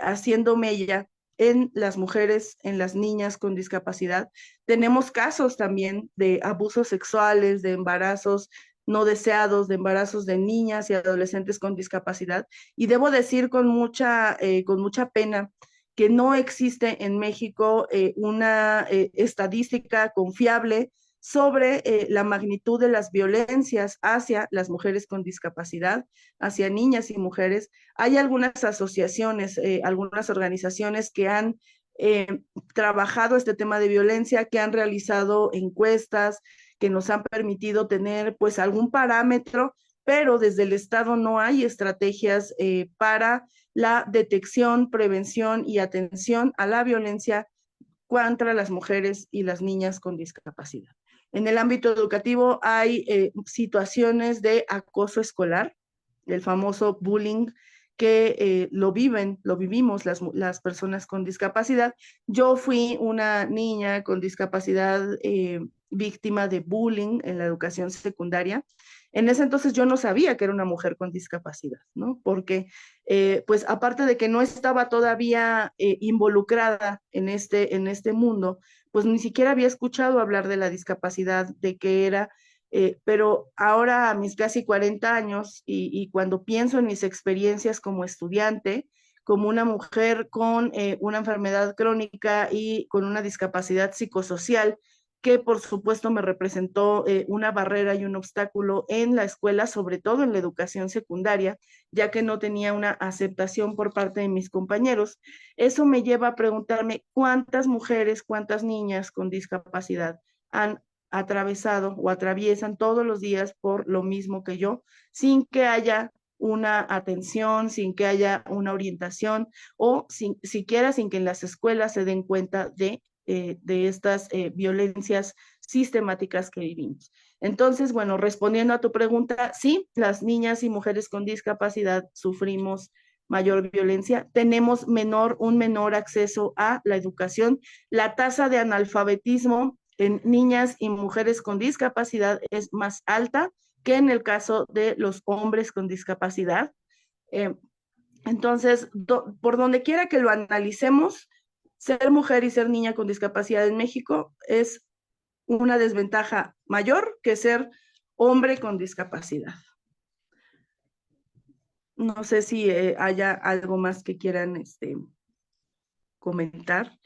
haciendo mella en las mujeres, en las niñas con discapacidad. Tenemos casos también de abusos sexuales, de embarazos no deseados, de embarazos de niñas y adolescentes con discapacidad. Y debo decir con mucha pena que no existe en México una estadística confiable sobre la magnitud de las violencias hacia las mujeres con discapacidad, hacia niñas y mujeres. Hay algunas asociaciones, algunas organizaciones que han trabajado este tema de violencia, que han realizado encuestas, que nos han permitido tener pues algún parámetro, pero desde el Estado no hay estrategias para la detección, prevención y atención a la violencia contra las mujeres y las niñas con discapacidad. En el ámbito educativo hay situaciones de acoso escolar, el famoso bullying, que lo vivimos las personas con discapacidad. Yo fui una niña con discapacidad víctima de bullying en la educación secundaria. En ese entonces yo no sabía que era una mujer con discapacidad, ¿no? Porque, pues aparte de que no estaba todavía involucrada en este mundo, pues ni siquiera había escuchado hablar de la discapacidad, de qué era, pero ahora a mis casi 40 años y cuando pienso en mis experiencias como estudiante, como una mujer con una enfermedad crónica y con una discapacidad psicosocial, que por supuesto me representó una barrera y un obstáculo en la escuela, sobre todo en la educación secundaria, ya que no tenía una aceptación por parte de mis compañeros. Eso me lleva a preguntarme cuántas mujeres, cuántas niñas con discapacidad han atravesado o atraviesan todos los días por lo mismo que yo, sin que haya una atención, sin que haya una orientación o siquiera sin que en las escuelas se den cuenta de estas violencias sistemáticas que vivimos. Entonces, bueno, respondiendo a tu pregunta, sí, las niñas y mujeres con discapacidad sufrimos mayor violencia, tenemos un menor acceso a la educación, la tasa de analfabetismo en niñas y mujeres con discapacidad es más alta que en el caso de los hombres con discapacidad. Entonces, por donde quiera que lo analicemos, ser mujer y ser niña con discapacidad en México es una desventaja mayor que ser hombre con discapacidad. No sé si haya algo más que quieran comentar.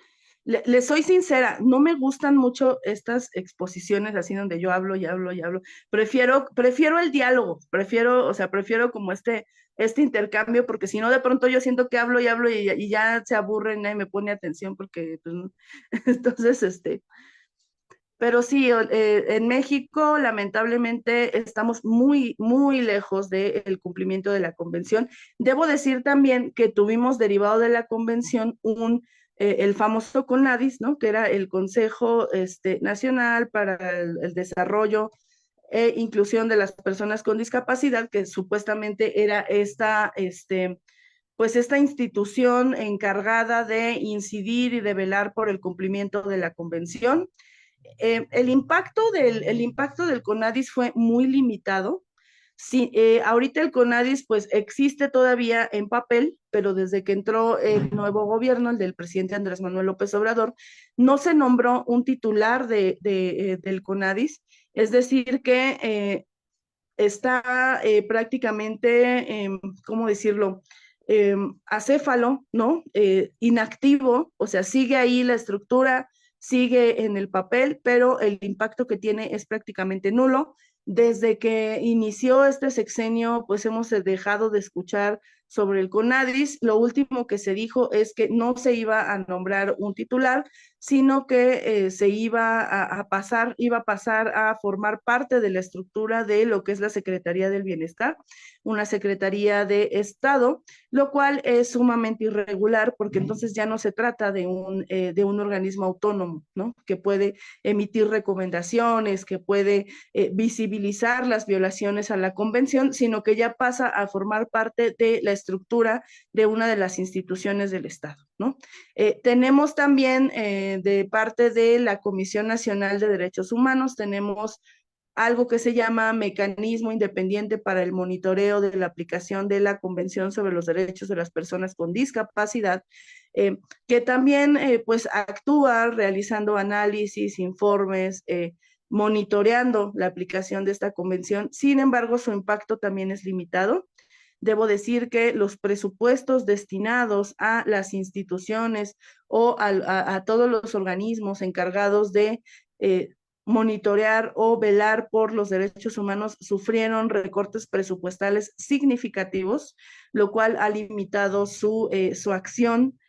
Les soy sincera, no me gustan mucho estas exposiciones así donde yo hablo y hablo y hablo. Prefiero el diálogo, prefiero como este intercambio, porque si no de pronto yo siento que hablo y hablo y ya se aburren y me pone atención porque pues, entonces pero sí, en México lamentablemente estamos muy, muy lejos del cumplimiento de la convención. Debo decir también que tuvimos derivado de la convención el famoso CONADIS, ¿no? Que era el Consejo Nacional para el Desarrollo e Inclusión de las Personas con Discapacidad, que supuestamente era pues esta institución encargada de incidir y de velar por el cumplimiento de la convención. El impacto del CONADIS fue muy limitado. Sí, ahorita el CONADIS pues existe todavía en papel, pero desde que entró el nuevo gobierno, el del presidente Andrés Manuel López Obrador, no se nombró un titular del CONADIS, es decir que está prácticamente, ¿cómo decirlo? Acéfalo, ¿no? Inactivo, o sea, sigue ahí la estructura, sigue en el papel, pero el impacto que tiene es prácticamente nulo. Desde que inició este sexenio, pues hemos dejado de escuchar sobre el CONADIS. Lo último que se dijo es que no se iba a nombrar un titular, sino que se iba a pasar a formar parte de la estructura de lo que es la Secretaría del Bienestar, una Secretaría de Estado, lo cual es sumamente irregular porque entonces ya no se trata de un organismo autónomo, ¿no? Que puede emitir recomendaciones, que puede visibilizar las violaciones a la convención, sino que ya pasa a formar parte de la estructura de una de las instituciones del Estado, ¿no? Tenemos también de parte de la Comisión Nacional de Derechos Humanos, tenemos algo que se llama Mecanismo Independiente para el Monitoreo de la Aplicación de la Convención sobre los Derechos de las Personas con Discapacidad, que también pues actúa realizando análisis, informes, monitoreando la aplicación de esta convención. Sin embargo, su impacto también es limitado. Debo decir que los presupuestos destinados a las instituciones o a todos los organismos encargados de monitorear o velar por los derechos humanos sufrieron recortes presupuestales significativos, lo cual ha limitado su acción,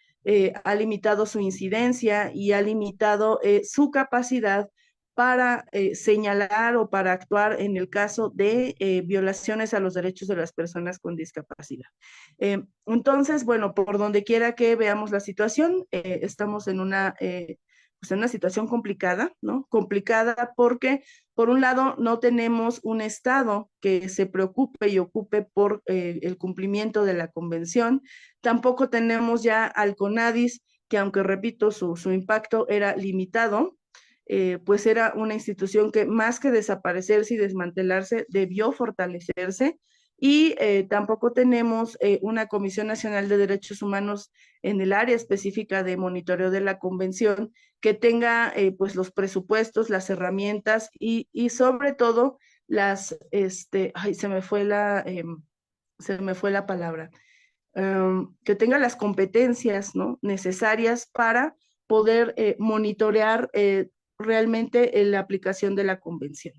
ha limitado su incidencia y ha limitado su capacidad para señalar o para actuar en el caso de violaciones a los derechos de las personas con discapacidad. Entonces, bueno, por donde quiera que veamos la situación, estamos en pues en una situación complicada, ¿no? Complicada porque, por un lado, no tenemos un Estado que se preocupe y ocupe por el cumplimiento de la convención, tampoco tenemos ya al CONADIS, que aunque repito, su impacto era limitado, pues era una institución que más que desaparecerse y desmantelarse, debió fortalecerse, y tampoco tenemos una Comisión Nacional de Derechos Humanos en el área específica de monitoreo de la convención que tenga pues los presupuestos, las herramientas y sobre todo se me fue la palabra, que tenga las competencias, ¿no?, necesarias para poder monitorear realmente la aplicación de la convención.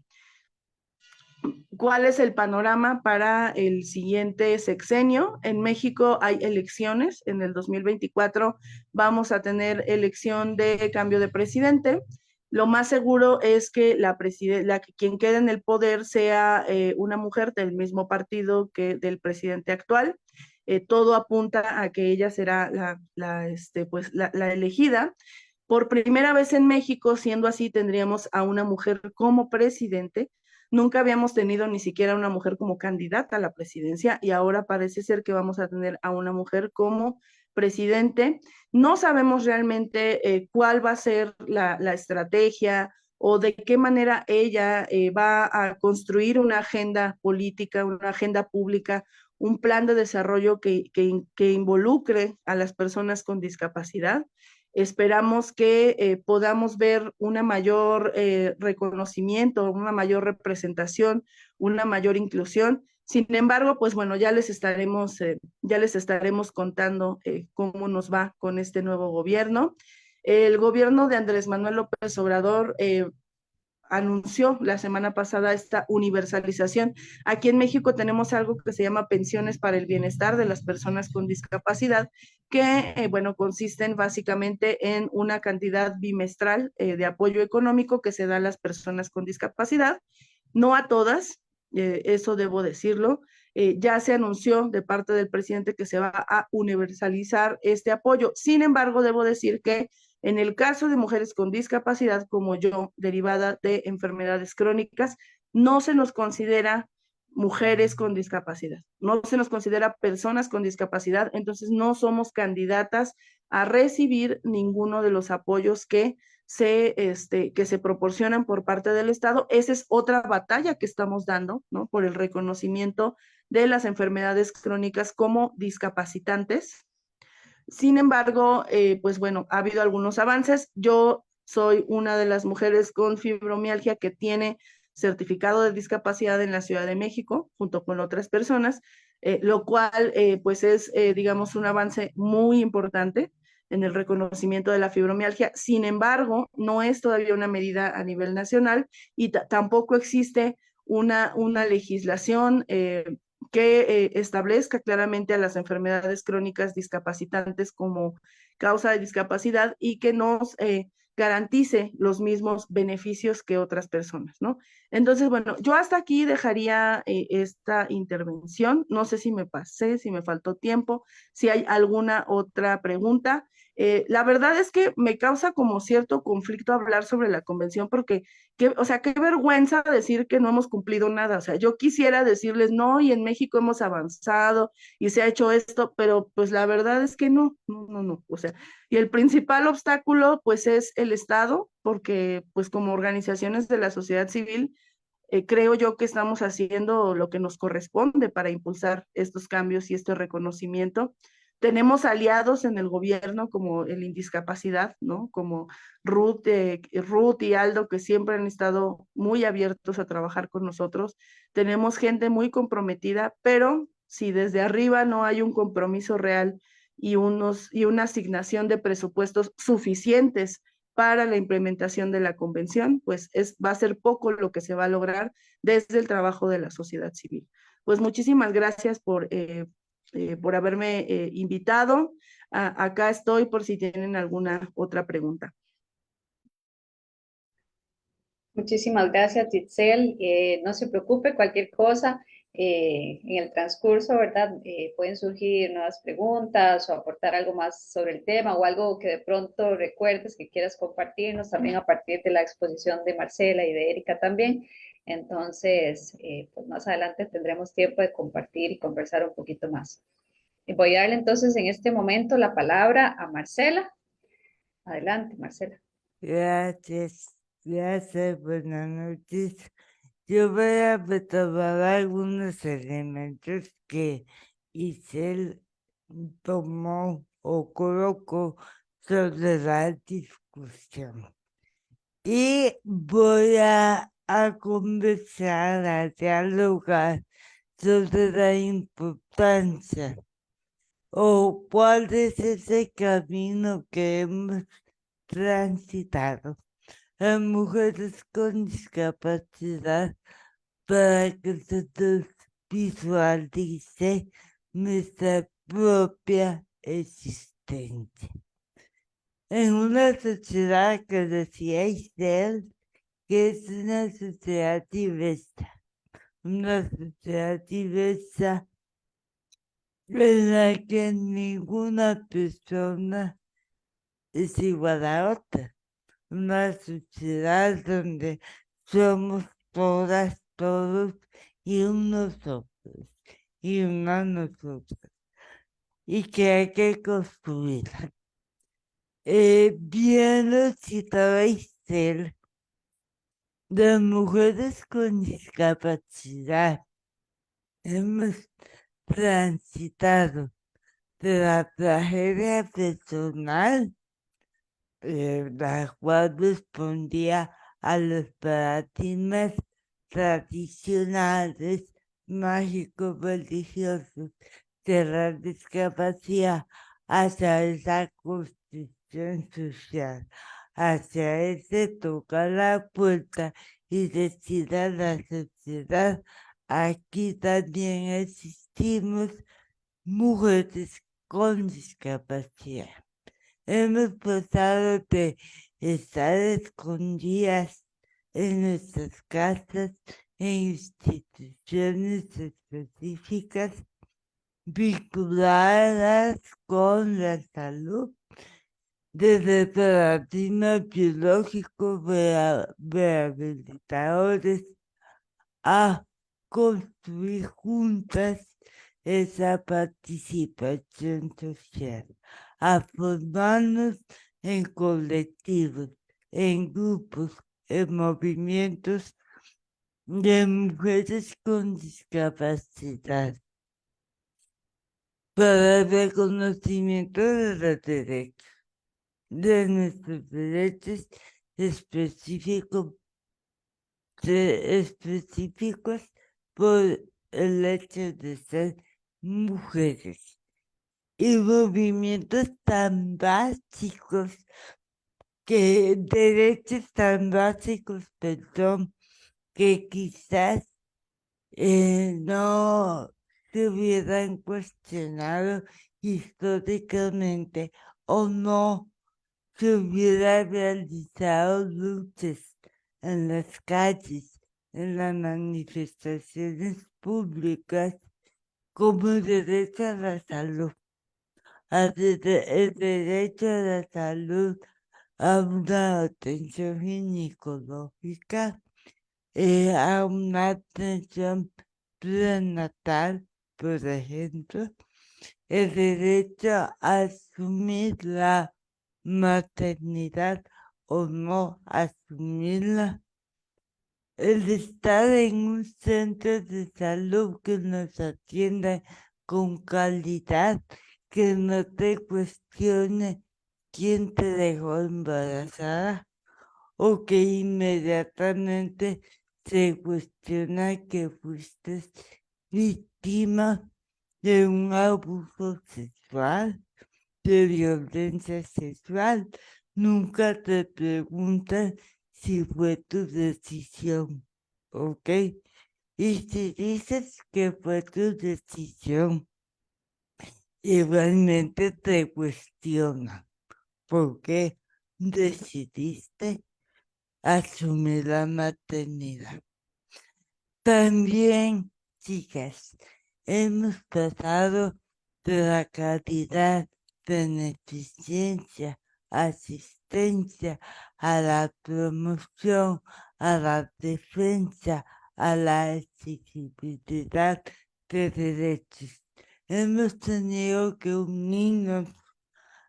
¿Cuál es el panorama para el siguiente sexenio? En México hay elecciones. En el 2024 vamos a tener elección de cambio de presidente. Lo más seguro es que quien quede en el poder sea una mujer del mismo partido que del presidente actual. Todo apunta a que ella será la elegida. Por primera vez en México, siendo así, tendríamos a una mujer como presidente. Nunca habíamos tenido ni siquiera una mujer como candidata a la presidencia y ahora parece ser que vamos a tener a una mujer como presidente. No sabemos realmente cuál va a ser la estrategia o de qué manera ella va a construir una agenda política, una agenda pública, un plan de desarrollo que involucre a las personas con discapacidad. Esperamos que podamos ver una mayor reconocimiento, una mayor representación, una mayor inclusión. Sin embargo, pues bueno, ya les estaremos contando cómo nos va con este nuevo gobierno. El gobierno de Andrés Manuel López Obrador anunció la semana pasada esta universalización. Aquí en México tenemos algo que se llama pensiones para el bienestar de las personas con discapacidad, que, bueno, consisten básicamente en una cantidad bimestral de apoyo económico que se da a las personas con discapacidad, no a todas, eso debo decirlo. Ya se anunció de parte del presidente que se va a universalizar este apoyo. Sin embargo, debo decir que en el caso de mujeres con discapacidad, como yo, derivada de enfermedades crónicas, no se nos considera mujeres con discapacidad, no se nos considera personas con discapacidad, entonces no somos candidatas a recibir ninguno de los apoyos que se proporcionan por parte del Estado. Esa es otra batalla que estamos dando, ¿no?, por el reconocimiento de las enfermedades crónicas como discapacitantes. Sin embargo, pues bueno, ha habido algunos avances. Yo soy una de las mujeres con fibromialgia que tiene certificado de discapacidad en la Ciudad de México, junto con otras personas, lo cual pues es, digamos, un avance muy importante en el reconocimiento de la fibromialgia. Sin embargo, no es todavía una medida a nivel nacional y tampoco existe una legislación que establezca claramente a las enfermedades crónicas discapacitantes como causa de discapacidad y que nos garantice los mismos beneficios que otras personas, ¿no? Entonces, bueno, yo hasta aquí dejaría esta intervención. No sé si me pasé, si me faltó tiempo, si hay alguna otra pregunta. La verdad es que me causa como cierto conflicto hablar sobre la convención porque, o sea, qué vergüenza decir que no hemos cumplido nada. O sea, yo quisiera decirles, no, y en México hemos avanzado y se ha hecho esto, pero pues la verdad es que no, no, no, no. O sea, y el principal obstáculo pues es el Estado, porque pues como organizaciones de la sociedad civil, creo yo que estamos haciendo lo que nos corresponde para impulsar estos cambios y este reconocimiento. Tenemos aliados en el gobierno como el Indiscapacidad, ¿no? Como Ruth y Aldo, que siempre han estado muy abiertos a trabajar con nosotros. Tenemos gente muy comprometida, pero si desde arriba no hay un compromiso real y una asignación de presupuestos suficientes para la implementación de la convención, pues va a ser poco lo que se va a lograr desde el trabajo de la sociedad civil. Pues muchísimas gracias por haberme invitado. Acá estoy por si tienen alguna otra pregunta. Muchísimas gracias, Itzel. No se preocupe, cualquier cosa en el transcurso, ¿verdad? Pueden surgir nuevas preguntas o aportar algo más sobre el tema o algo que de pronto recuerdes que quieras compartirnos también a partir de la exposición de Marcela y de Erika también. Entonces, pues más adelante tendremos tiempo de compartir y conversar un poquito más. Voy a darle entonces en este momento la palabra a Marcela. Adelante, Marcela. Gracias, gracias, buenas noches. Yo voy a retomar algunos elementos que Isel tomó o colocó sobre la discusión. Y voy a conversar, a dialogar sobre la importancia o cuál es ese camino que hemos transitado a mujeres con discapacidad para que se nos visualice nuestra propia existencia. En una sociedad que decía Isel, que es una sociedad diversa en la que ninguna persona es igual a otra. Una sociedad donde somos todas, todos y unos otros y unas nosotras y que hay que construirla. Bien lo citaba Isel, las mujeres con discapacidad hemos transitado de la tragedia personal, la cual respondía a los paradigmas tradicionales mágico-religiosos de la discapacidad hacia esa construcción social, hacia ese tocar la puerta y decir a la sociedad: aquí también existimos mujeres con discapacidad. Hemos pasado de estar escondidas en nuestras casas, en instituciones específicas vinculadas con la salud, desde el paradigma biológico rehabilitadores a construir juntas esa participación social, a formarnos en colectivos, en grupos, en movimientos de mujeres con discapacidad para el reconocimiento de los derechos, de nuestros derechos específicos por el hecho de ser mujeres y movimientos tan básicos derechos tan básicos, perdón, que quizás no se hubieran cuestionado históricamente o no se hubieran realizado luchas en las calles, en las manifestaciones públicas, como el derecho a la salud, el derecho a la salud, a una atención ginecológica, a una atención prenatal, por ejemplo, el derecho a asumir la maternidad o no asumirla, el estar en un centro de salud que nos atienda con calidad, que no te cuestione quién te dejó embarazada o que inmediatamente se cuestiona que fuiste víctima de un abuso sexual, de violencia sexual. Nunca te preguntan si fue tu decisión, ¿ok? Y si dices que fue tu decisión, igualmente te cuestionan por qué decidiste asumir la maternidad. También, chicas, hemos pasado de la calidad, beneficencia, asistencia, a la promoción, a la defensa, a la exigibilidad de derechos. Hemos tenido que unirnos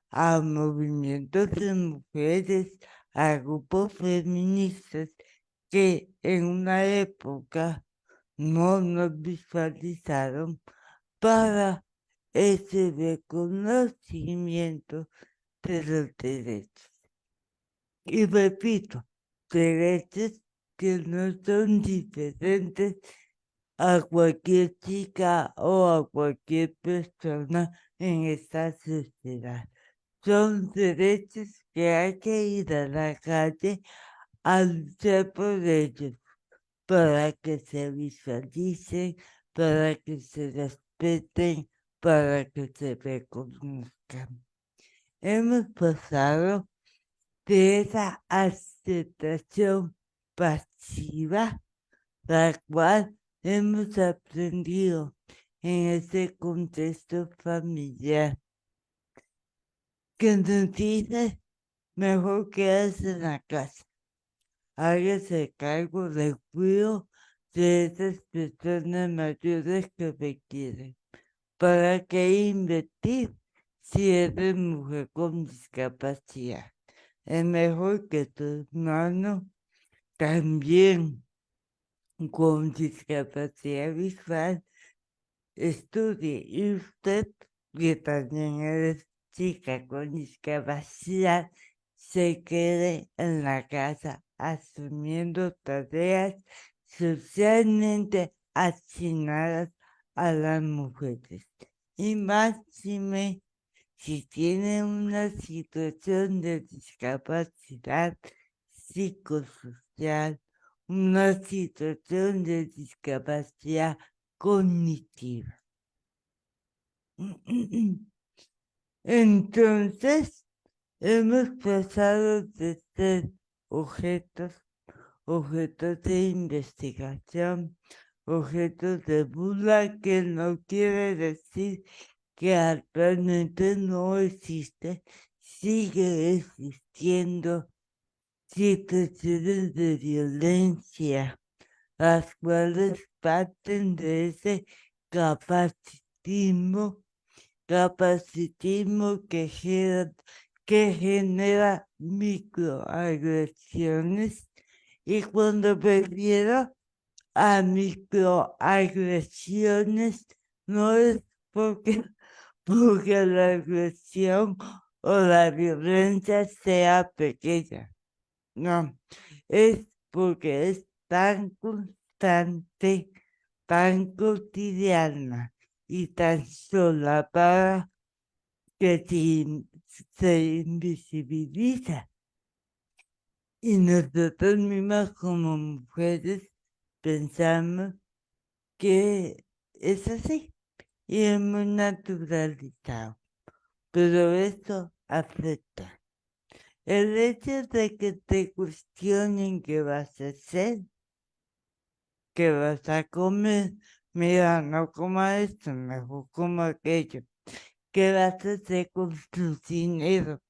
a movimientos de mujeres, a grupos feministas que en una época no nos visualizaron para ese reconocimiento de los derechos. Y repito, derechos que no son diferentes a cualquier chica o a cualquier persona en esta sociedad. Son derechos que hay que ir a la calle a luchar por ellos, para que se visualicen, para que se respeten, para que se reconozcan. Hemos pasado de esa aceptación pasiva, la cual hemos aprendido en ese contexto familiar, que nos dice mejor quedarse en la casa. Hágase cargo del cuidado de esas personas mayores que requieren. ¿Para qué invertir si eres mujer con discapacidad? Es mejor que tu hermano también con discapacidad visual estudie y usted, que también eres chica con discapacidad, se quede en la casa asumiendo tareas socialmente asignadas a las mujeres. Y máxime si tiene una situación de discapacidad psicosocial, una situación de discapacidad cognitiva. Entonces, hemos pasado de ser objetos de investigación, objetos de burla, que no quiere decir que actualmente no existe, sigue existiendo situaciones de violencia, las cuales parten de ese capacitismo que genera microagresiones, y cuando prefiero a microagresiones no es porque la agresión o la violencia sea pequeña, no, es porque es tan constante, tan cotidiana y tan solapada que se invisibiliza. Y nosotros mismas como mujeres pensamos que es así, y es muy naturalizado, pero eso afecta. El hecho de que te cuestionen qué vas a hacer, qué vas a comer, mira, no coma esto, mejor coma aquello, qué vas a hacer con tu dinero,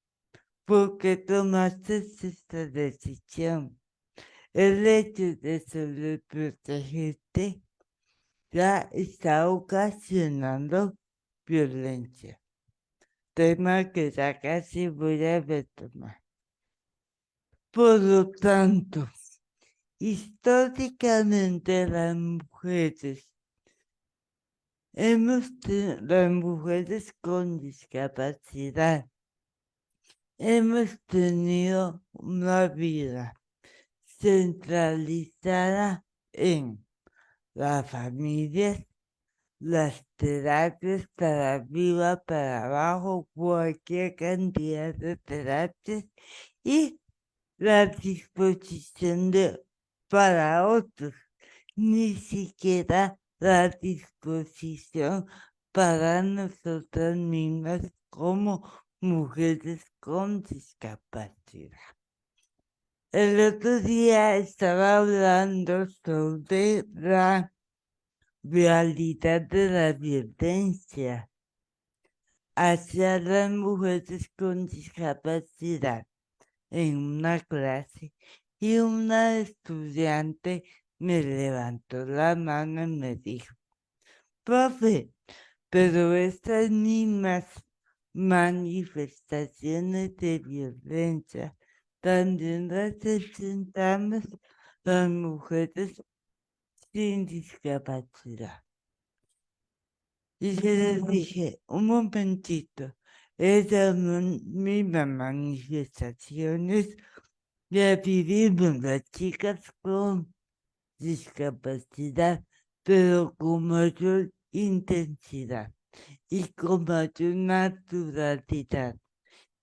porque tomaste esta decisión. El hecho de sobreprotegerte ya está ocasionando violencia, tema que ya casi voy a retomar. Por lo tanto, históricamente las mujeres con discapacidad, hemos tenido una vida centralizada en las familias, las terapias para arriba, para abajo, cualquier cantidad de terapias y la disposición para otros, ni siquiera la disposición para nosotras mismas como mujeres con discapacidad. El otro día estaba hablando sobre la realidad de la violencia hacia las mujeres con discapacidad en una clase y una estudiante me levantó la mano y me dijo, profe, pero estas mismas manifestaciones de violencia también las presentamos las mujeres sin discapacidad. Y yo les dije, un momentito, esas mismas manifestaciones las vivimos las chicas con discapacidad, pero con mayor intensidad y con mayor naturalidad,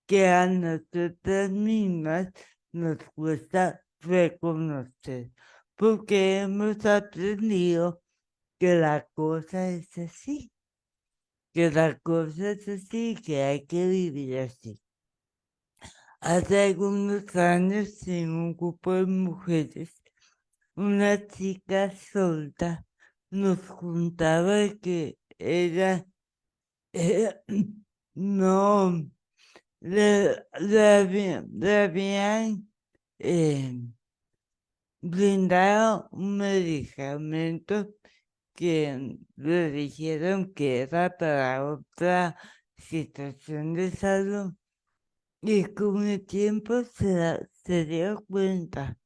que a nosotras mismas nos cuesta reconocer, porque hemos aprendido que la cosa es así, que hay que vivir así. Hace algunos años, en un grupo de mujeres, una chica solta nos contaba que ella no le habían brindado un medicamento que le dijeron que era para otra situación de salud y con el tiempo se dio cuenta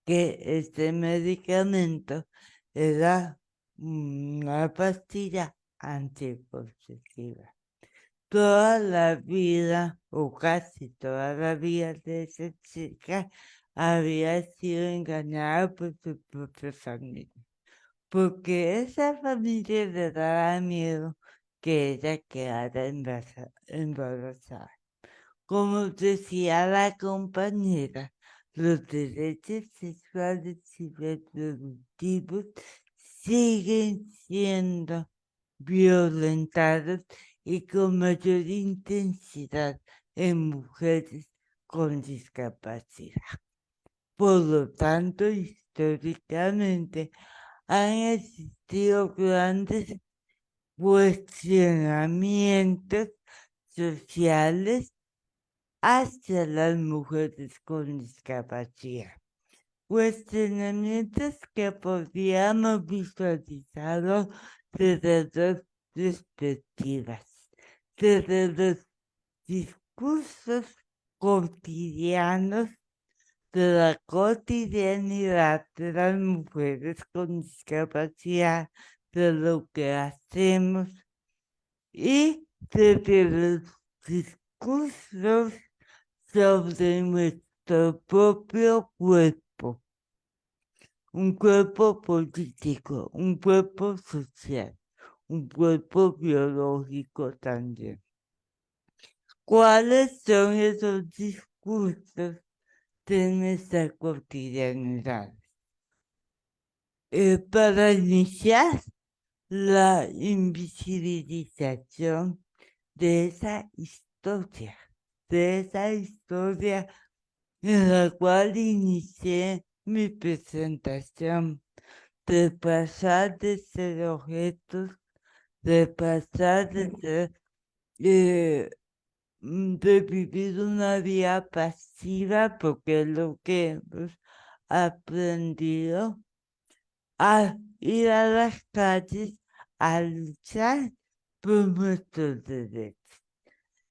que este medicamento era una pastilla anticonceptiva. Toda la vida, o casi toda la vida de esa chica, había sido engañada por su propia familia, porque esa familia le daba miedo que ella quedara embarazada. Como decía la compañera, los derechos sexuales y reproductivos siguen siendo violentados y con mayor intensidad en mujeres con discapacidad. Por lo tanto, históricamente han existido grandes cuestionamientos sociales hacia las mujeres con discapacidad. Cuestionamientos que podríamos visualizarlos desde dos perspectivas, desde los discursos cotidianos de la cotidianidad de las mujeres con discapacidad, de lo que hacemos y desde los discursos sobre nuestro propio cuerpo, un cuerpo político, un cuerpo social, un cuerpo biológico también. ¿Cuáles son esos discursos de nuestra cotidianidad? Para iniciar, la invisibilización de esa historia en la cual inicié mi presentación, de pasar de ser objetos, de pasar de ser, de vivir una vida pasiva, porque es lo que hemos aprendido, a ir a las calles a luchar por nuestros derechos.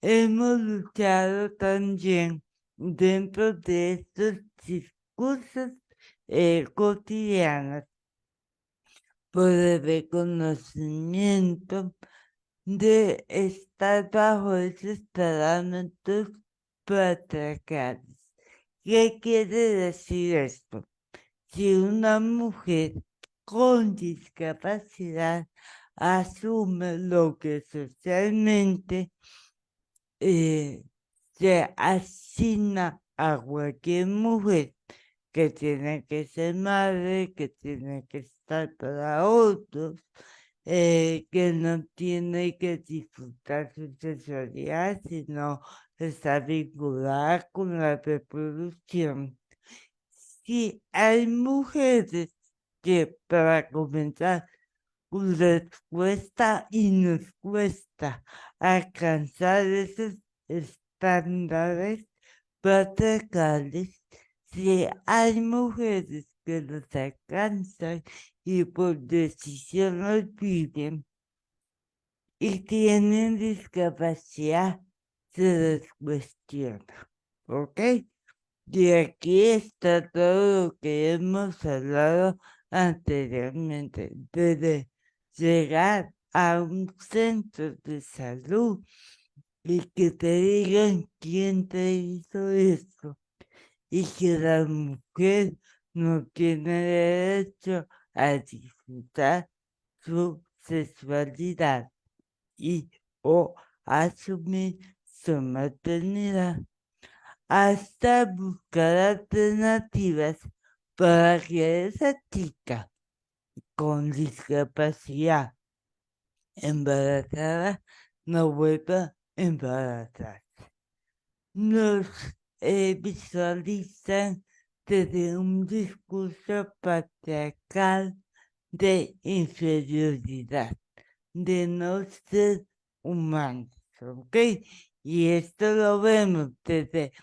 Hemos luchado también dentro de estos discursos cotidianos por el reconocimiento de estar bajo esos parámetros patriarcales. ¿Qué quiere decir esto? Si una mujer con discapacidad asume lo que socialmente se asigna a cualquier mujer, que tiene que ser madre, que tiene que estar para otros, que no tiene que disfrutar su sexualidad, sino está vinculada con la reproducción. Si hay mujeres que, para comenzar, les cuesta y nos cuesta alcanzar esos estándares patriarcales, si hay mujeres que los alcanzan y por decisión los viven y tienen discapacidad, se les cuestiona, ¿ok? Y aquí está todo lo que hemos hablado anteriormente, desde llegar a un centro de salud y que te digan quién te hizo eso y que la mujer no tiene derecho a disfrutar su sexualidad y o asumir su maternidad, hasta buscar alternativas para que esa chica con discapacidad embarazada no vuelva a embarazar. Nos visualizan desde un discurso patriarcal de inferioridad, de no ser humanos, ¿ok? Y esto lo vemos desde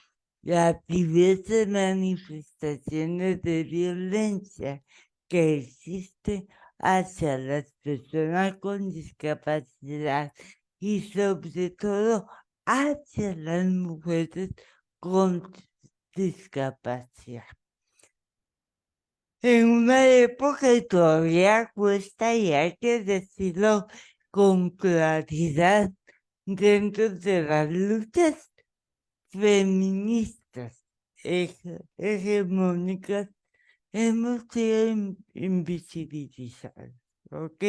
las diversas manifestaciones de violencia que existen hacia las personas con discapacidad y sobre todo hacia las mujeres con discapacidad. En una época que todavía cuesta y hay que decirlo con claridad, dentro de las luchas feministas hegemónicas hemos sido invisibilizados, ¿ok?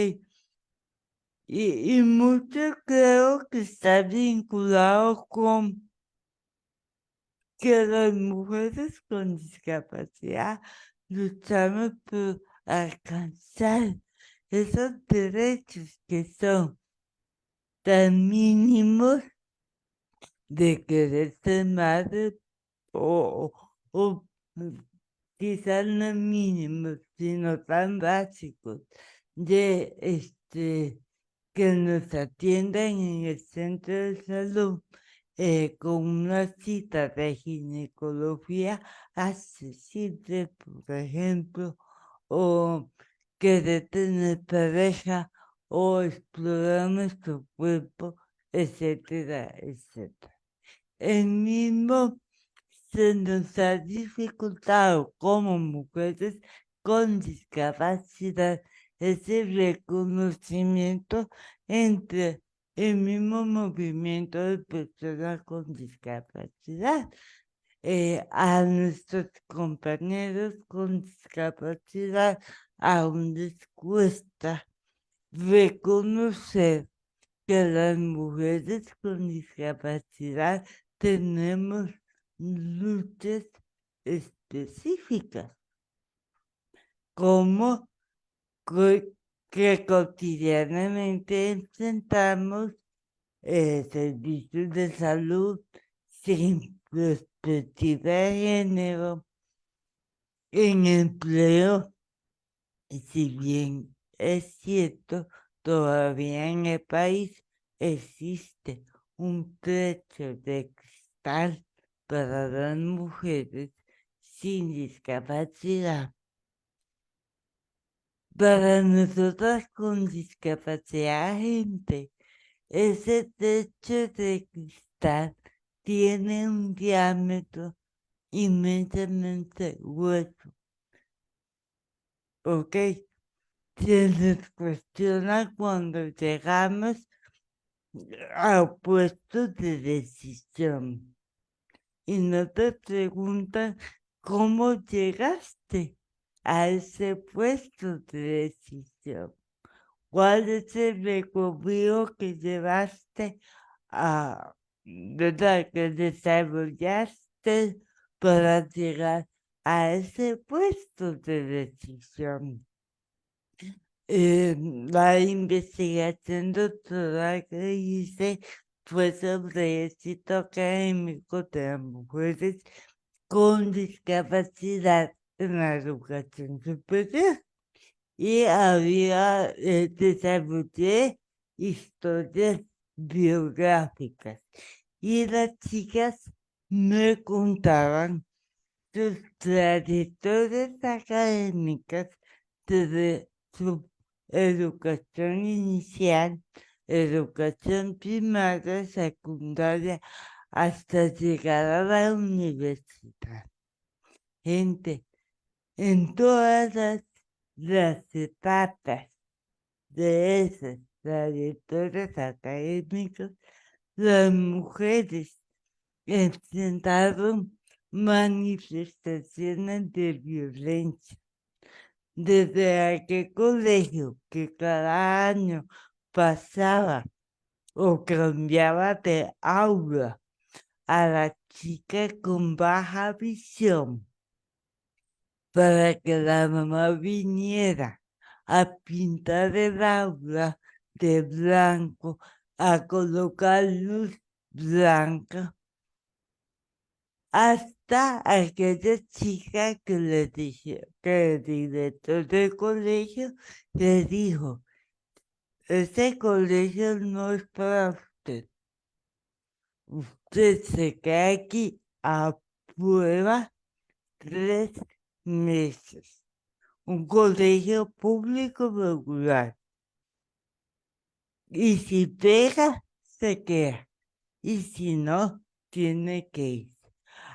Y mucho creo que está vinculado con que las mujeres con discapacidad luchamos por alcanzar esos derechos que son tan mínimos de querer ser madre o quizás no mínimos, sino tan básicos de que nos atiendan en el centro de salud con una cita de ginecología accesible, por ejemplo, o querer tener pareja o explorar nuestro cuerpo, etcétera, etcétera. El mismo se nos ha dificultado como mujeres con discapacidad ese reconocimiento entre el mismo movimiento de personas con discapacidad. A nuestros compañeros con discapacidad aún les cuesta reconocer que las mujeres con discapacidad tenemos luchas específicas, como que cotidianamente enfrentamos servicios de salud sin perspectiva de género en empleo. Y si bien es cierto, todavía en el país existe un techo de cristal para las mujeres sin discapacidad. Para nosotras con discapacidad, gente, ese techo de cristal tiene un diámetro inmensamente grueso. ¿Ok? Se nos cuestiona cuando llegamos a puestos de decisión y no te preguntan cómo llegaste a ese puesto de decisión. ¿Cuál es el recorrido que llevaste a, ¿verdad? Que desarrollaste para llegar a ese puesto de decisión? La investigación doctoral que hice fue sobre éxito académico de las mujeres con discapacidad en la educación superior. Y desarrollé historias biográficas. Y las chicas me contaban sus trayectorias académicas desde su educación inicial, educación primaria, secundaria, hasta llegar a la universidad. Gente, en todas las etapas de esas trayectorias académicas, las mujeres enfrentaron manifestaciones de violencia. Desde aquel colegio que cada año pasaba o cambiaba de aula a la chica con baja visión para que la mamá viniera a pintar el aula de blanco, a colocar luz blanca, hasta aquella chica que le dije, que el director del colegio le dijo, ese colegio no es para usted. Usted se queda aquí a prueba 3 meses. Un colegio público regular. Y si pega, se queda. Y si no, tiene que ir.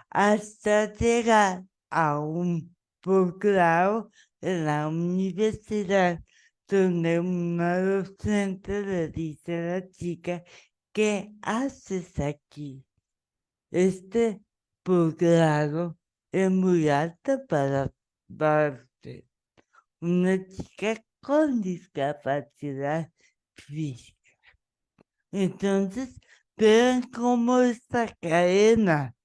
Hasta llegar a un posgrado en la universidad, donde una docente le dice a la chica, ¿qué haces aquí? Este posgrado es muy alto para usted. Una chica con discapacidad física. Entonces, vean cómo esta cadena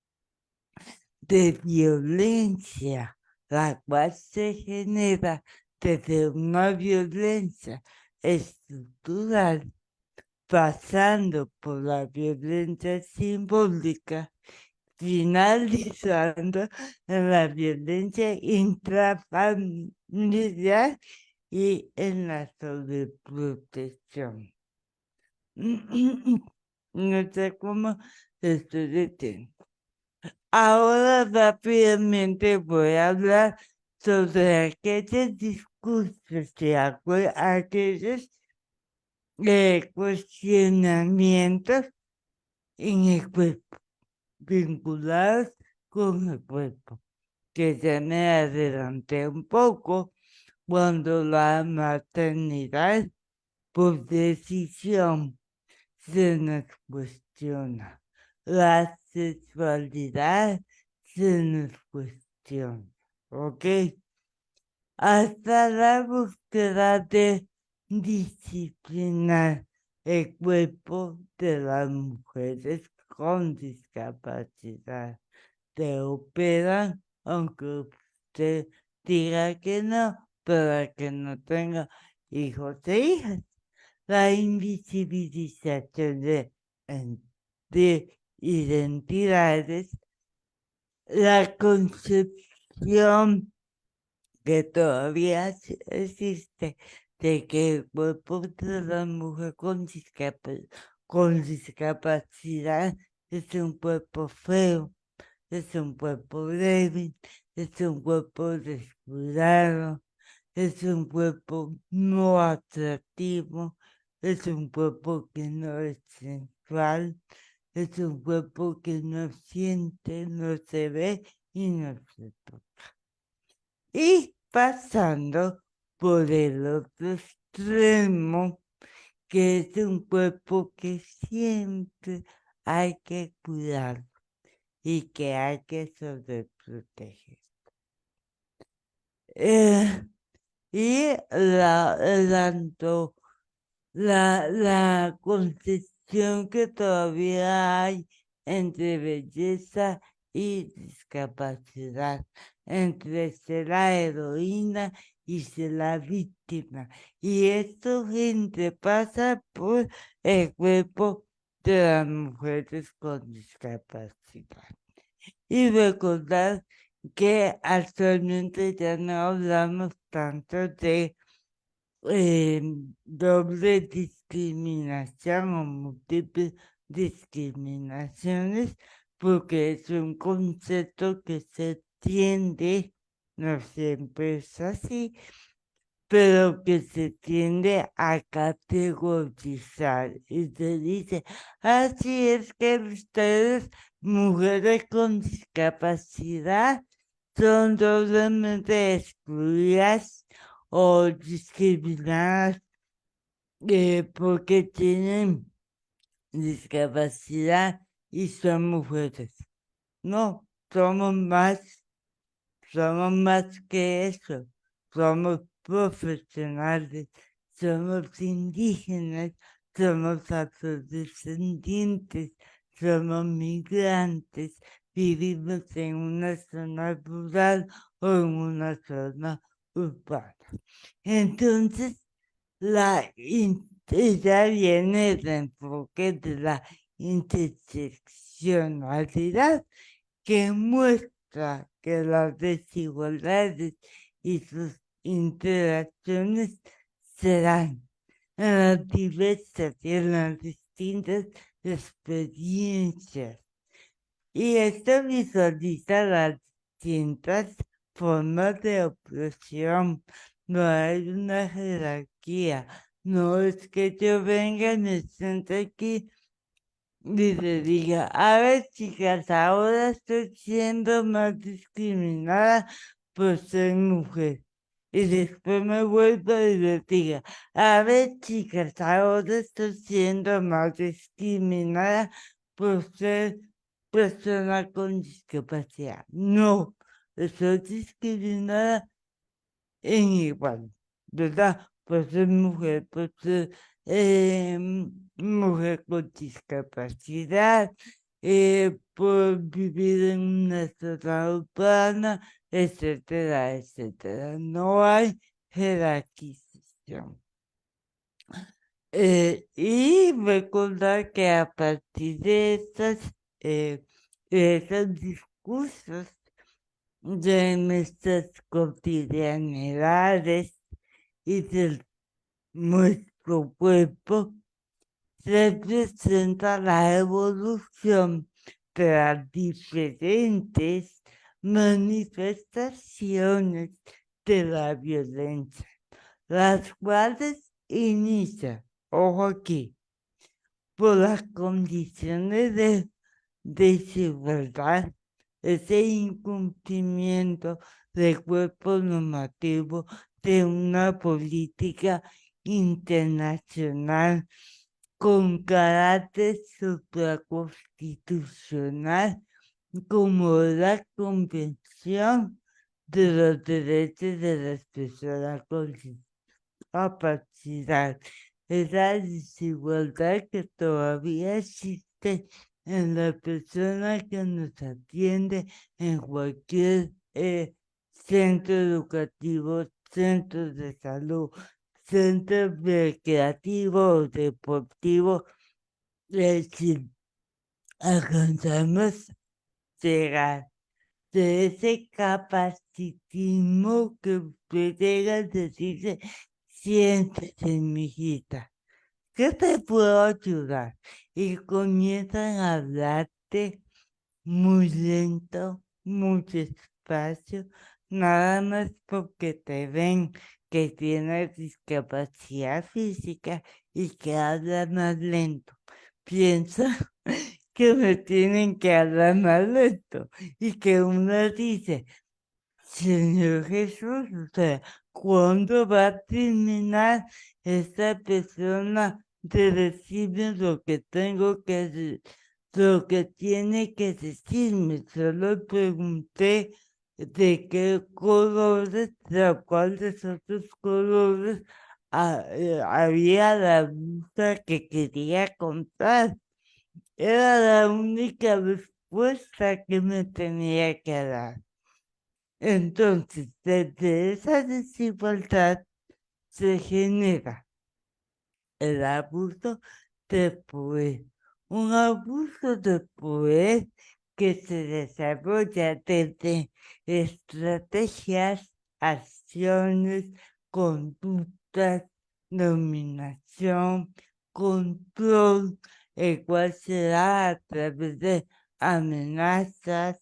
de violencia, la cual se genera desde una violencia estructural, pasando por la violencia simbólica, finalizando en la violencia intrafamiliar y en la sobreprotección. No sé cómo estoy de tiempo. Ahora rápidamente voy a hablar sobre aquellos discursos y aquellos cuestionamientos en el cuerpo, vinculados con el cuerpo, que ya me adelanté un poco cuando la maternidad por decisión se nos cuestiona. La sexualidad se nos cuestiona, ¿ok? Hasta la búsqueda de disciplinar el cuerpo de las mujeres con discapacidad. Te operan, aunque usted diga que no, para que no tenga hijos e hijas. La invisibilización de identidades, la concepción que todavía existe de que el cuerpo de la mujer con discapacidad es un cuerpo feo, es un cuerpo débil, es un cuerpo descuidado, es un cuerpo no atractivo, es un cuerpo que no es sensual, es un cuerpo que no siente, no se ve y no se toca. Y pasando por el otro extremo, que es un cuerpo que siempre hay que cuidar y que hay que sobreproteger. Y la concepción que todavía hay entre belleza y discapacidad, entre ser la heroína y ser la víctima. Y esto, gente, pasa por el cuerpo de las mujeres con discapacidad. Y recordar que actualmente ya no hablamos tanto de doble discriminación o múltiples discriminaciones, porque es un concepto que se tiende, no siempre es así, pero que se tiende a categorizar y se dice, así es que ustedes, mujeres con discapacidad, son doblemente excluidas o discriminadas porque tienen discapacidad y son mujeres. No, somos más que eso. Somos profesionales, somos indígenas, somos afrodescendientes, somos migrantes, vivimos en una zona rural o en una zona urbana. Entonces, ya viene el enfoque de la interseccionalidad, que muestra que las desigualdades y sus interacciones se dan en las diversas y en las distintas experiencias. Y esto visualiza las distintas formas de opresión. No hay una jerarquía. No es que yo venga y me siente aquí y le diga, a ver, chicas, ahora estoy siendo más discriminada por ser mujer. Y después me vuelvo y le diga, a ver, chicas, ahora estoy siendo más discriminada por ser persona con discapacidad. No, estoy discriminada en igual, ¿verdad? Por ser mujer, por ser mujer con discapacidad, por vivir en una zona urbana, etcétera, etcétera. No hay jerarquización. Y recordar que a partir de esos discursos de nuestras cotidianidades y de nuestro cuerpo, representa la evolución de las diferentes manifestaciones de la violencia, las cuales inician, ojo aquí, por las condiciones de desigualdad, ese incumplimiento del cuerpo normativo de una política internacional con carácter supraconstitucional como la Convención de los Derechos de las Personas con Discapacidad. Esa desigualdad que todavía existe en la persona que nos atiende en cualquier centro educativo, centro de salud, centro recreativo o deportivo, si alcanzamos llegar de ese capacitismo que usted llega a decirse, siéntese, mijita, ¿qué te puedo ayudar? Y comienzan a hablarte muy lento, muy despacio, nada más porque te ven que tienes discapacidad física y que hablas más lento. Piensa que me tienen que hablar más lento y que uno dice, Señor Jesús, o sea, ¿cuándo va a terminar esta persona de decirme lo que tengo que lo que tiene que decirme? Solo pregunté de qué colores, de cuál de esos dos colores había la blusa que quería comprar. Era la única respuesta que me tenía que dar. Entonces, desde esa desigualdad se genera el abuso de poder, un abuso de poder que se desarrolla desde estrategias, acciones, conductas, dominación, control, el cual se da a través de amenazas,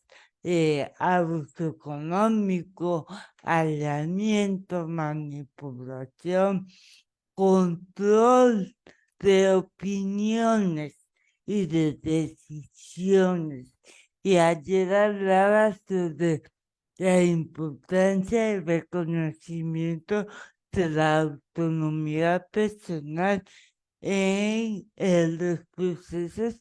abuso económico, aislamiento, manipulación, control de opiniones y de decisiones. Y ayer hablaba sobre la importancia del reconocimiento de la autonomía personal en los procesos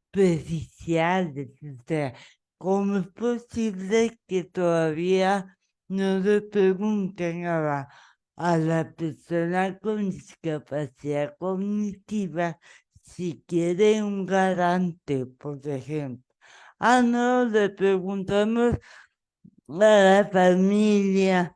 periciales. O sea, ¿cómo es posible que todavía no le pregunten a la persona con discapacidad cognitiva si quiere un garante, por ejemplo? Ah, no, le preguntamos a la familia.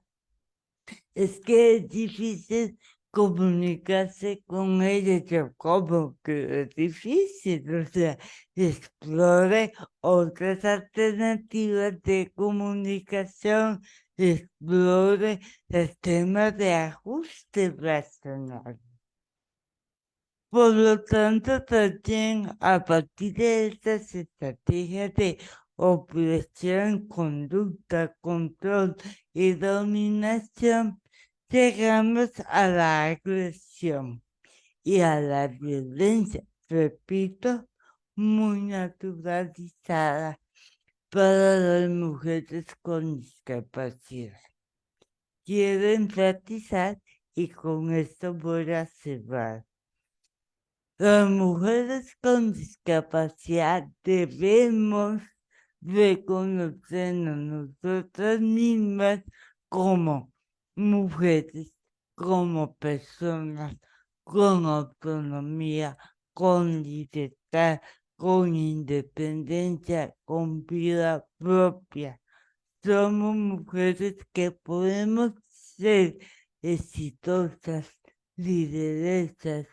Es que es difícil comunicarse con ella. Yo, ¿cómo que es difícil? O sea, explore otras alternativas de comunicación, explore el tema de ajuste racional. Por lo tanto, también a partir de estas estrategias de opresión, conducta, control y dominación, llegamos a la agresión y a la violencia, repito, muy naturalizada para las mujeres con discapacidad. Quiero enfatizar y con esto voy a cerrar. Las mujeres con discapacidad debemos reconocernos nosotras mismas como mujeres, como personas con autonomía, con libertad, con independencia, con vida propia. Somos mujeres que podemos ser exitosas, lideresas,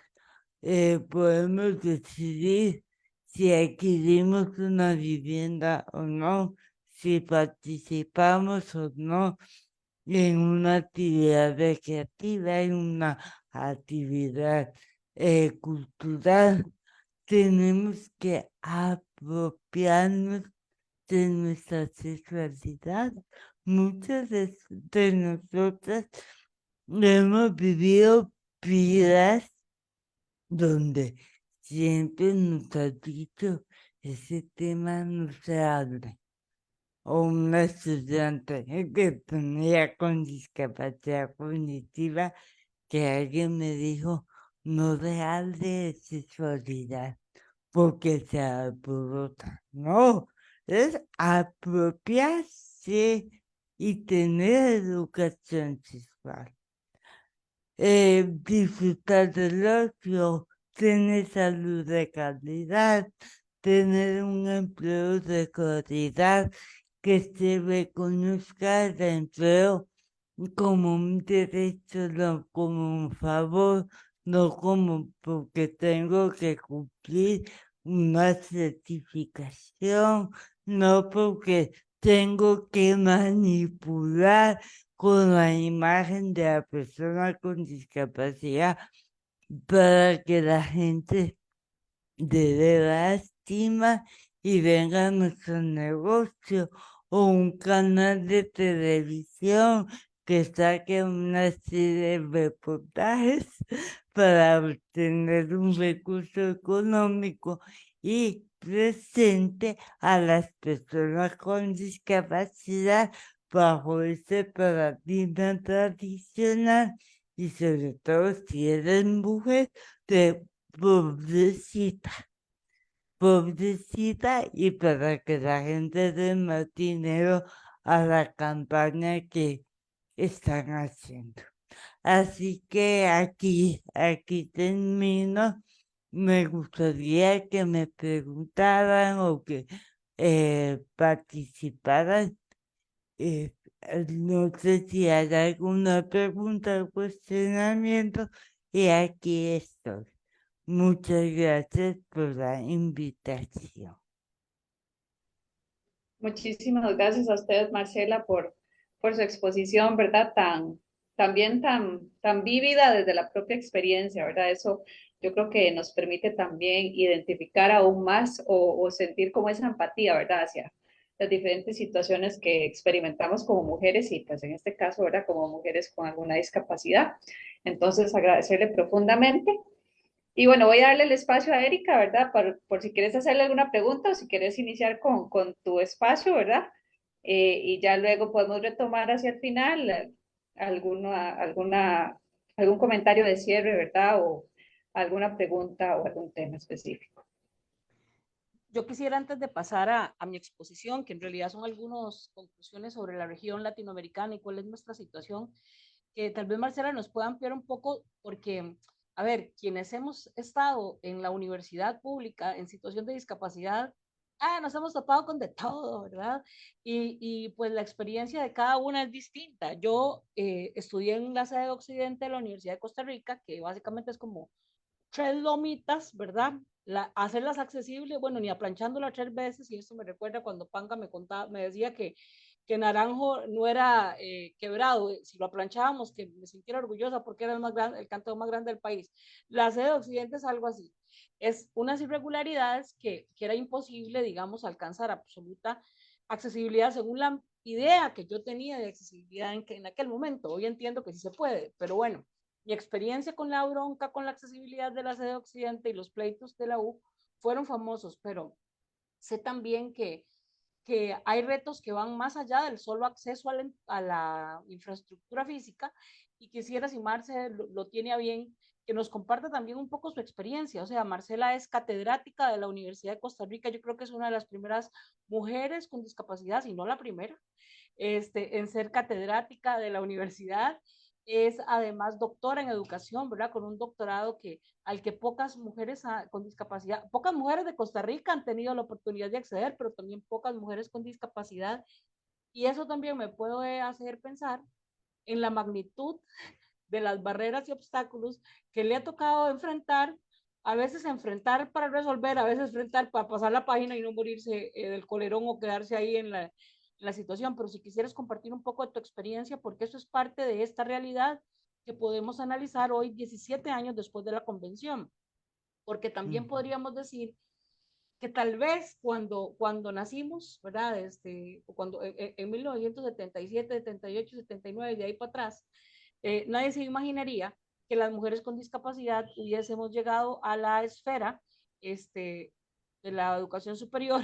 podemos decidir si adquirimos una vivienda o no, si participamos o no en una actividad recreativa, en una actividad cultural. Tenemos que apropiarnos de nuestra sexualidad. Muchas de nosotras hemos vivido vidas donde siempre nos ha dicho ese tema no se habla. O una estudiante que tenía con discapacidad cognitiva que alguien me dijo no se hable de sexualidad porque se alborota. No, es apropiarse y tener educación sexual. Disfrutar del ocio, tener salud de calidad, tener un empleo de calidad, que se reconozca el empleo como un derecho, no como un favor, no como porque tengo que cumplir una certificación, no porque tengo que manipular con la imagen de la persona con discapacidad para que la gente de lástima y venga a nuestro negocio o un canal de televisión que saque una serie de reportajes para obtener un recurso económico y presente a las personas con discapacidad bajo ese paradigma tradicional y sobre todo si eres mujer, de pobrecita, pobrecita y para que la gente dé más dinero a la campaña que están haciendo. Así que aquí termino. Me gustaría que me preguntaran o que participaran. No sé si hay alguna pregunta o cuestionamiento y aquí estoy. Muchas gracias por la invitación. Muchísimas gracias a ustedes, Marcela, por su exposición, ¿verdad? También tan vívida desde la propia experiencia, ¿verdad? Eso yo creo que nos permite también identificar aún más o sentir como esa empatía, ¿verdad? Hacia las diferentes situaciones que experimentamos como mujeres y pues en este caso, ¿verdad? Como mujeres con alguna discapacidad. Entonces, agradecerle profundamente. Y bueno, voy a darle el espacio a Erika, ¿verdad? Por si quieres hacerle alguna pregunta o si quieres iniciar con tu espacio, ¿verdad? Y ya luego podemos retomar hacia el final algún comentario de cierre, ¿verdad? O alguna pregunta o algún tema específico. Yo quisiera antes de pasar a mi exposición, que en realidad son algunas conclusiones sobre la región latinoamericana y cuál es nuestra situación, que tal vez Marcela nos pueda ampliar un poco, porque, a ver, quienes hemos estado en la universidad pública en situación de discapacidad, nos hemos topado con de todo, ¿verdad? Y pues la experiencia de cada una es distinta. Yo estudié en la sede occidente de la Universidad de Costa Rica, que básicamente es como tres lomitas, ¿verdad? Hacerlas accesibles, bueno, ni aplanchándolas tres veces, y esto me recuerda cuando Panca me contaba, me decía que Naranjo no era quebrado, si lo aplanchábamos, que me sintiera orgullosa porque era el cantón más grande del país. La sede Occidente es algo así, es unas irregularidades que era imposible, digamos, alcanzar absoluta accesibilidad según la idea que yo tenía de accesibilidad en aquel momento. Hoy entiendo que sí se puede, pero bueno, mi experiencia con la bronca, con la accesibilidad de la sede Occidente y los pleitos de la U fueron famosos, pero sé también que hay retos que van más allá del solo acceso a la infraestructura física y quisiera, si Marce lo tiene a bien, que nos comparta también un poco su experiencia. O sea, Marcela es catedrática de la Universidad de Costa Rica, yo creo que es una de las primeras mujeres con discapacidad, si no la primera, en ser catedrática de la universidad. Es además doctora en educación, ¿verdad? Con un doctorado al que pocas mujeres con discapacidad, pocas mujeres de Costa Rica han tenido la oportunidad de acceder, pero también pocas mujeres con discapacidad. Y eso también me puede hacer pensar en la magnitud de las barreras y obstáculos que le ha tocado enfrentar, a veces enfrentar para resolver, a veces enfrentar para pasar la página y no morirse del colerón o quedarse ahí en la situación. Pero si quisieras compartir un poco de tu experiencia, porque eso es parte de esta realidad que podemos analizar hoy, 17 años después de la convención. Porque también podríamos decir que tal vez cuando nacimos, ¿verdad? Cuando en 1977, 78, 79, de ahí para atrás, nadie se imaginaría que las mujeres con discapacidad hubiésemos llegado a la esfera de la educación superior.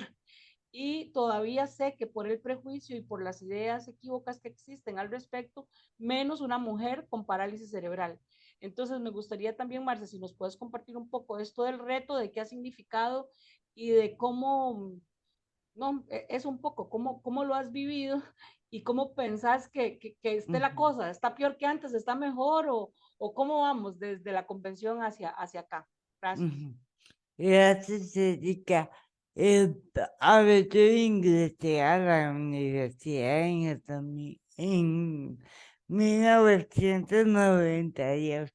Y todavía sé que por el prejuicio y por las ideas equívocas que existen al respecto, menos una mujer con parálisis cerebral. Entonces me gustaría también, Marce, si nos puedes compartir un poco esto del reto, de qué ha significado y de cómo, no, es un poco, cómo lo has vivido y cómo pensás que esté la cosa, está peor que antes, está mejor o cómo vamos desde la convención hacia acá. Gracias. Gracias, Erika. A ver, yo ingresé a la universidad en 1998.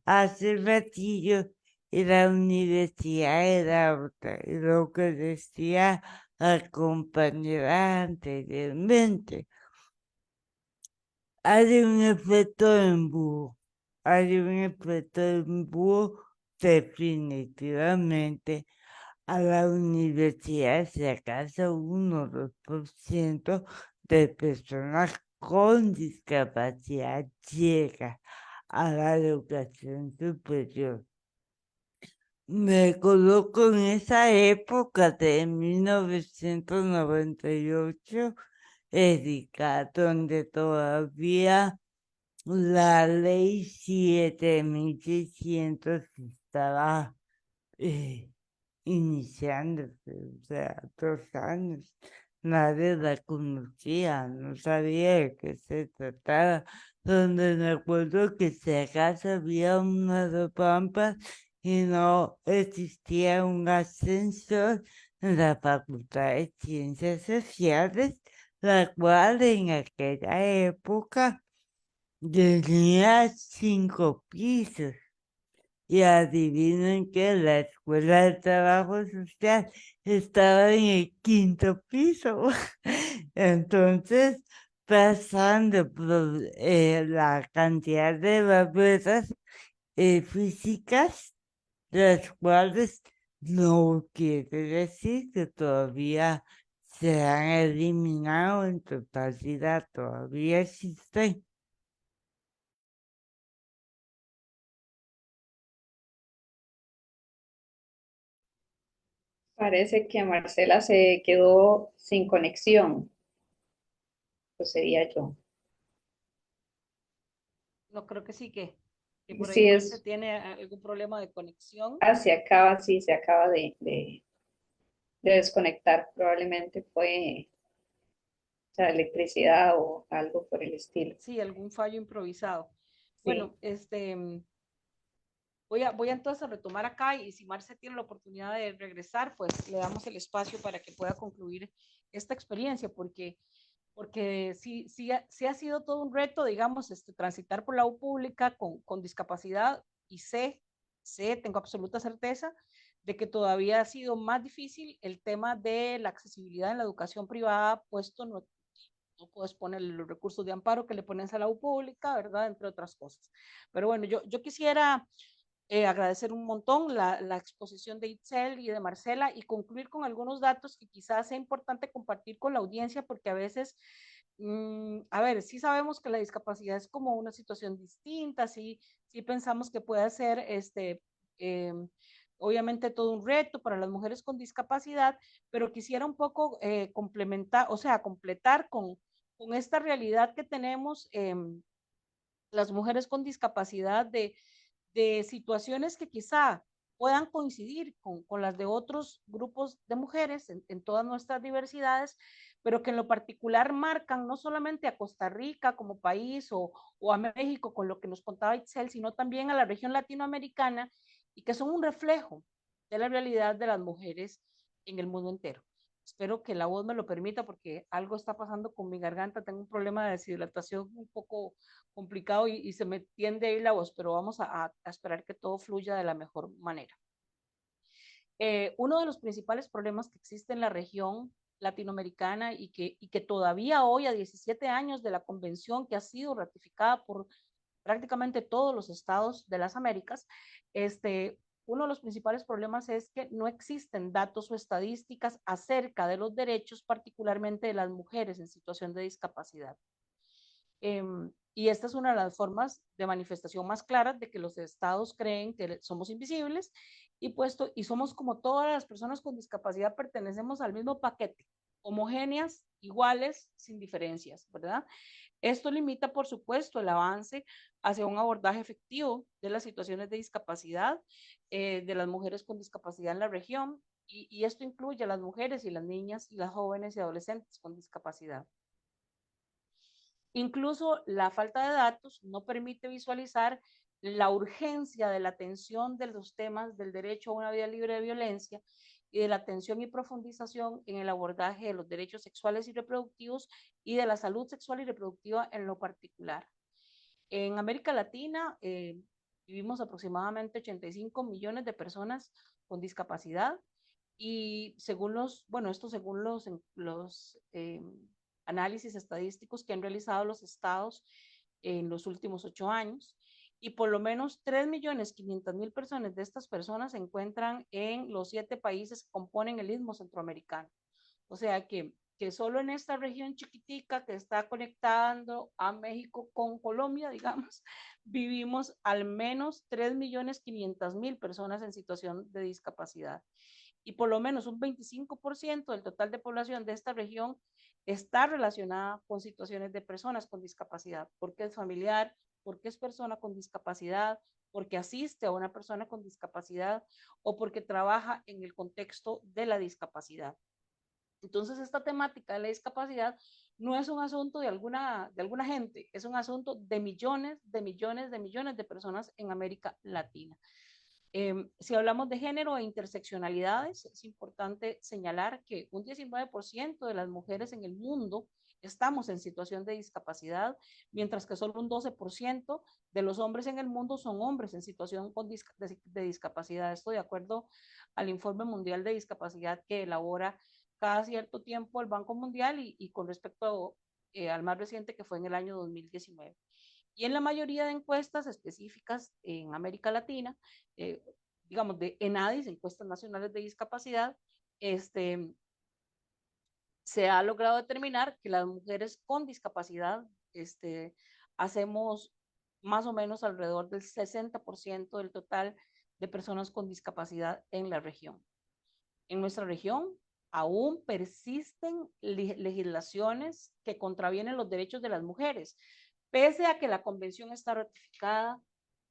Hace ratillo y la universidad era otra, y lo que decía la compañera anteriormente. Hay un efecto embudo, hay un efecto embudo definitivamente. A la universidad se acaso 1 o 2% de personas con discapacidad llega a la educación superior. Me coloco en esa época de 1998, Erika, donde todavía la ley 7600 estaba iniciándose, o sea, 2 años. Nadie la conocía, no sabía de qué se trataba. Donde me acuerdo que si acaso había unas pampas y no existía un ascensor en la Facultad de Ciencias Sociales, la cual en aquella época tenía 5 pisos. Y adivinen que la Escuela de Trabajo Social estaba en el 5.º piso. Entonces, pasando por la cantidad de barreras físicas, las cuales no quiere decir que todavía se han eliminado en totalidad, todavía existen. Parece que Marcela se quedó sin conexión, pues sería yo. No creo que sí, que por ahí Sí, Marce es, tiene algún problema de conexión. se acaba, sí, se acaba de desconectar, probablemente fue, o sea, electricidad o algo por el estilo. Sí, algún fallo improvisado. Sí, Bueno, voy a entonces a retomar acá y si Marce tiene la oportunidad de regresar, pues le damos el espacio para que pueda concluir esta experiencia, porque sí ha sido todo un reto, digamos, transitar por la U pública con discapacidad y tengo absoluta certeza de que todavía ha sido más difícil el tema de la accesibilidad en la educación privada, puesto no puedes poner los recursos de amparo que le pones a la U pública, ¿verdad? Entre otras cosas. Pero bueno, yo quisiera agradecer un montón la exposición de Itzel y de Marcela y concluir con algunos datos que quizás sea importante compartir con la audiencia porque a veces, a ver, sí sabemos que la discapacidad es como una situación distinta, sí pensamos que puede ser eh, obviamente todo un reto para las mujeres con discapacidad, pero quisiera un poco complementar, o sea, completar con esta realidad que tenemos las mujeres con discapacidad de situaciones que quizá puedan coincidir con las de otros grupos de mujeres en todas nuestras diversidades, pero que en lo particular marcan no solamente a Costa Rica como país o a México con lo que nos contaba Itzel, sino también a la región latinoamericana y que son un reflejo de la realidad de las mujeres en el mundo entero. Espero que la voz me lo permita porque algo está pasando con mi garganta, tengo un problema de deshidratación un poco complicado y se me tiende a ir la voz, pero vamos a esperar que todo fluya de la mejor manera. Uno de los principales problemas que existe en la región latinoamericana y que todavía hoy, a 17 años de la convención que ha sido ratificada por prácticamente todos los estados de las Américas, uno de los principales problemas es que no existen datos o estadísticas acerca de los derechos, particularmente de las mujeres en situación de discapacidad. Y esta es una de las formas de manifestación más claras de que los estados creen que somos invisibles y somos como todas las personas con discapacidad pertenecemos al mismo paquete, homogéneas, iguales, sin diferencias, ¿verdad? Esto limita, por supuesto, el avance hacia un abordaje efectivo de las situaciones de discapacidad de las mujeres con discapacidad en la región y esto incluye a las mujeres y las niñas y las jóvenes y adolescentes con discapacidad. Incluso la falta de datos no permite visualizar la urgencia de la atención de los temas del derecho a una vida libre de violencia y de la atención y profundización en el abordaje de los derechos sexuales y reproductivos y de la salud sexual y reproductiva en lo particular. En América Latina vivimos aproximadamente 85 millones de personas con discapacidad y según según los análisis estadísticos que han realizado los estados en los últimos 8 años, y por lo menos 3.500.000 personas de estas personas se encuentran en los 7 países que componen el Istmo Centroamericano. O sea que solo en esta región chiquitica que está conectando a México con Colombia, digamos, vivimos al menos 3.500.000 personas en situación de discapacidad. Y por lo menos un 25% del total de población de esta región está relacionada con situaciones de personas con discapacidad, porque es familiar, porque es persona con discapacidad, porque asiste a una persona con discapacidad o porque trabaja en el contexto de la discapacidad. Entonces, esta temática de la discapacidad no es un asunto de alguna gente, es un asunto de millones, de millones, de millones de personas en América Latina. Si hablamos de género e interseccionalidades, es importante señalar que un 19% de las mujeres en el mundo estamos en situación de discapacidad, mientras que solo un 12% de los hombres en el mundo son hombres en situación de discapacidad. Esto de acuerdo al Informe Mundial de Discapacidad que elabora cada cierto tiempo el Banco Mundial y con respecto al más reciente que fue en el año 2019. Y en la mayoría de encuestas específicas en América Latina, eh, digamos de ENADIS, Encuestas Nacionales de Discapacidad, se ha logrado determinar que las mujeres con discapacidad hacemos más o menos alrededor del 60% del total de personas con discapacidad en la región. En nuestra región aún persisten legislaciones que contravienen los derechos de las mujeres, pese a que la convención está ratificada,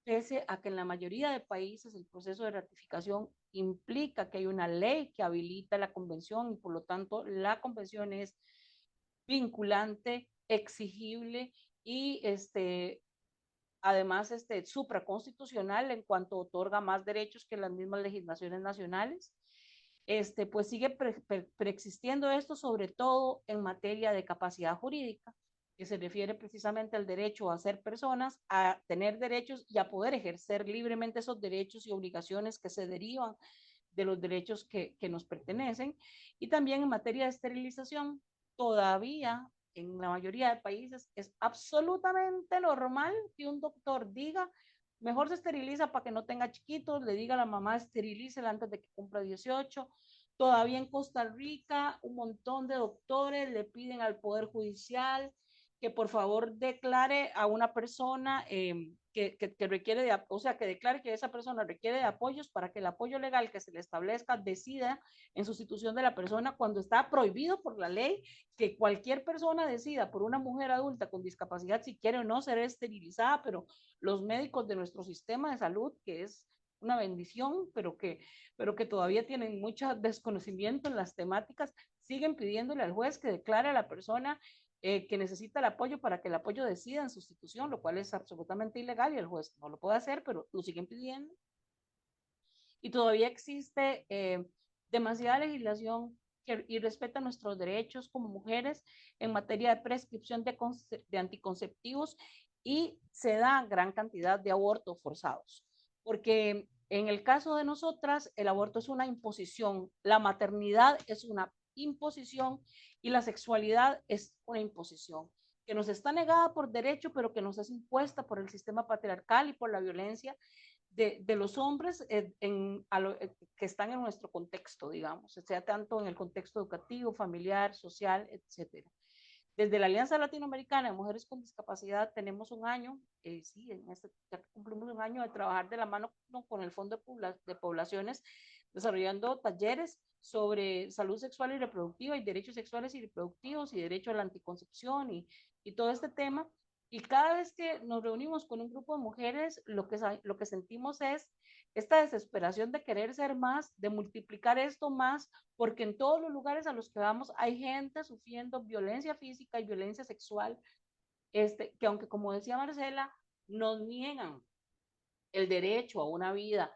pese a que en la mayoría de países el proceso de ratificación implica que hay una ley que habilita la convención y por lo tanto la convención es vinculante, exigible y además supraconstitucional en cuanto otorga más derechos que las mismas legislaciones nacionales. Pues sigue preexistiendo esto, sobre todo en materia de capacidad jurídica, que se refiere precisamente al derecho a ser personas, a tener derechos y a poder ejercer libremente esos derechos y obligaciones que se derivan de los derechos que nos pertenecen. Y también en materia de esterilización, todavía en la mayoría de países es absolutamente normal que un doctor diga mejor se esteriliza para que no tenga chiquitos, le diga a la mamá esterilícela antes de que cumpla 18. Todavía en Costa Rica un montón de doctores le piden al Poder Judicial que por favor declare a una persona que requiere de, o sea, que declare que esa persona requiere de apoyos para que el apoyo legal que se le establezca decida en sustitución de la persona cuando está prohibido por la ley que cualquier persona decida por una mujer adulta con discapacidad si quiere o no ser esterilizada, pero los médicos de nuestro sistema de salud, que es una bendición, pero que todavía tienen mucho desconocimiento en las temáticas, siguen pidiéndole al juez que declare a la persona que necesita el apoyo para que el apoyo decida en sustitución, lo cual es absolutamente ilegal y el juez no lo puede hacer, pero lo siguen pidiendo. Y todavía existe demasiada legislación que irrespeta nuestros derechos como mujeres en materia de prescripción de anticonceptivos y se da gran cantidad de abortos forzados. Porque en el caso de nosotras, el aborto es una imposición, la maternidad es una imposición y la sexualidad es una imposición que nos está negada por derecho, pero que nos es impuesta por el sistema patriarcal y por la violencia de los hombres que están en nuestro contexto, digamos, sea tanto en el contexto educativo, familiar, social, etcétera. Desde la Alianza Latinoamericana de Mujeres con Discapacidad tenemos un año, sí, ya cumplimos un año de trabajar de la mano con el Fondo de Poblaciones, desarrollando talleres sobre salud sexual y reproductiva y derechos sexuales y reproductivos y derecho a la anticoncepción y todo este tema. Y cada vez que nos reunimos con un grupo de mujeres, lo que sentimos es esta desesperación de querer ser más, de multiplicar esto más, porque en todos los lugares a los que vamos hay gente sufriendo violencia física y violencia sexual, que aunque como decía Marcela, nos niegan el derecho a una vida